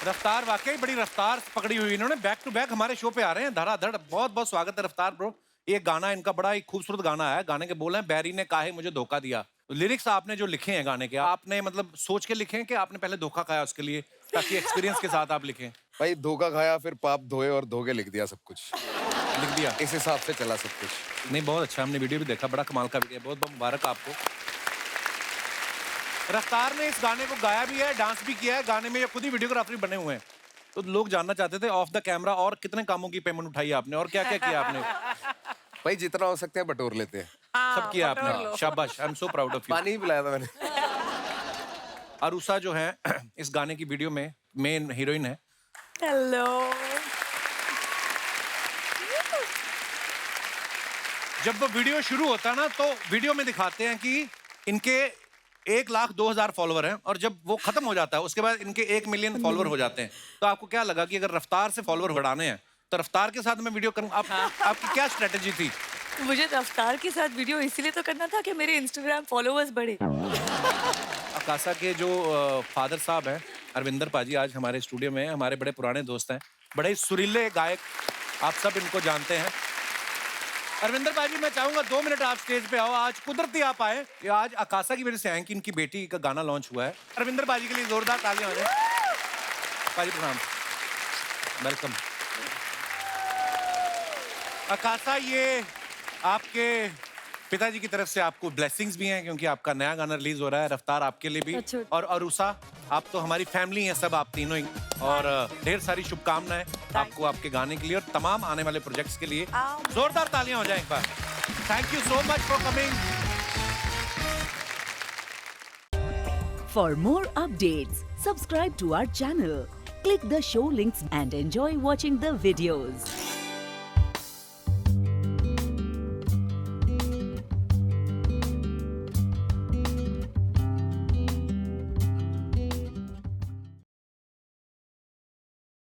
रफ्तार वाकई बड़ी रफ्तार पकड़ी हुई इन्होंने, बैक टू बैक हमारे शो पे आ रहे हैं धड़ाधड़। बहुत बहुत स्वागत है रफ्तार ब्रो। ये गाना इनका बड़ा ही खूबसूरत गाना है। गाने के बोल हैं, बैरी ने काहे मुझे धोखा दिया। लिरिक्स आपने जो लिखे हैं गाने के, आपने मतलब सोच के लिखे हैं कि आपने पहले धोखा खाया उसके लिए, ताकि एक्सपीरियंस के साथ आप लिखें? भाई धोखा खाया, फिर पाप धोए और धोके लिख दिया सब कुछ। लिख दिया, इस हिसाब से चला सब कुछ। नहीं बहुत अच्छा, हमने वीडियो भी देखा, बड़ा कमाल का वीडियो, बहुत बहुत मुबारक आपको। रफ्तार ने इस गाने को गाया भी है, डांस भी किया है। गाने में ये खुद ही वीडियोग्राफर बने हुए हैं। तो लोग जानना चाहते थे ऑफ द कैमरा और कितने कामों की पेमेंट उठाई आपने और क्या क्या किया आपने? भाई जितना हो सकता है बटोर लेते हैं। सब किया आपने, शाबाश, I am so proud of you. पानी ही पिलाया था मैंने। अरुषा जो है इस गाने की वीडियो में मेन हीरोइन है। हेलो। जब वो वीडियो शुरू होता है ना, तो वीडियो में दिखाते हैं कि इनके 1,02,000 फॉलोवर हैं, और जब वो खत्म हो जाता है उसके बाद इनके 1 मिलियन फॉलोवर हो जाते हैं। तो आपको क्या लगा कि अगर रफ्तार से फॉलोवर बढ़ाने हैं तो रफ्तार के साथ मैं वीडियो करूं? आपकी क्या स्ट्रेटेजी थी? मुझे रफ्तार के साथ वीडियो इसीलिए तो करना था कि मेरे इंस्टाग्राम फॉलोवर्स बढ़े। अकासा के जो फादर साहब हैं अरविंदर पाजी, आज हमारे स्टूडियो में हैं, हमारे बड़े पुराने दोस्त हैं, बड़े सुरीले गायक, आप सब इनको जानते हैं। अरविंदर पाजी, मैं चाहूंगा 2 मिनट आप स्टेज पे आओ। आज कुदरती आप आए, ये आज अकासा की वजह से आए कि इनकी बेटी का गाना लॉन्च हुआ है। अरविंदर पाजी के लिए जोरदार तालियां हो जाए। पाजी प्रणाम, वेलकम। अकासा, ये आपके पिताजी की तरफ से आपको ब्लेसिंग्स भी हैं क्योंकि आपका नया गाना रिलीज हो रहा है। रफ्तार आपके लिए भी, और अरुषा आप तो हमारी फैमिली हैं सब, आप तीनों ही, और ढेर सारी शुभकामनाएं आपको आपके गाने के लिए और तमाम आने वाले प्रोजेक्ट्स के लिए। जोरदार तालियां हो जाएं एक बार। Thank you so much for coming. For more updates, subscribe to our channel, click the show links and enjoy watching the videos.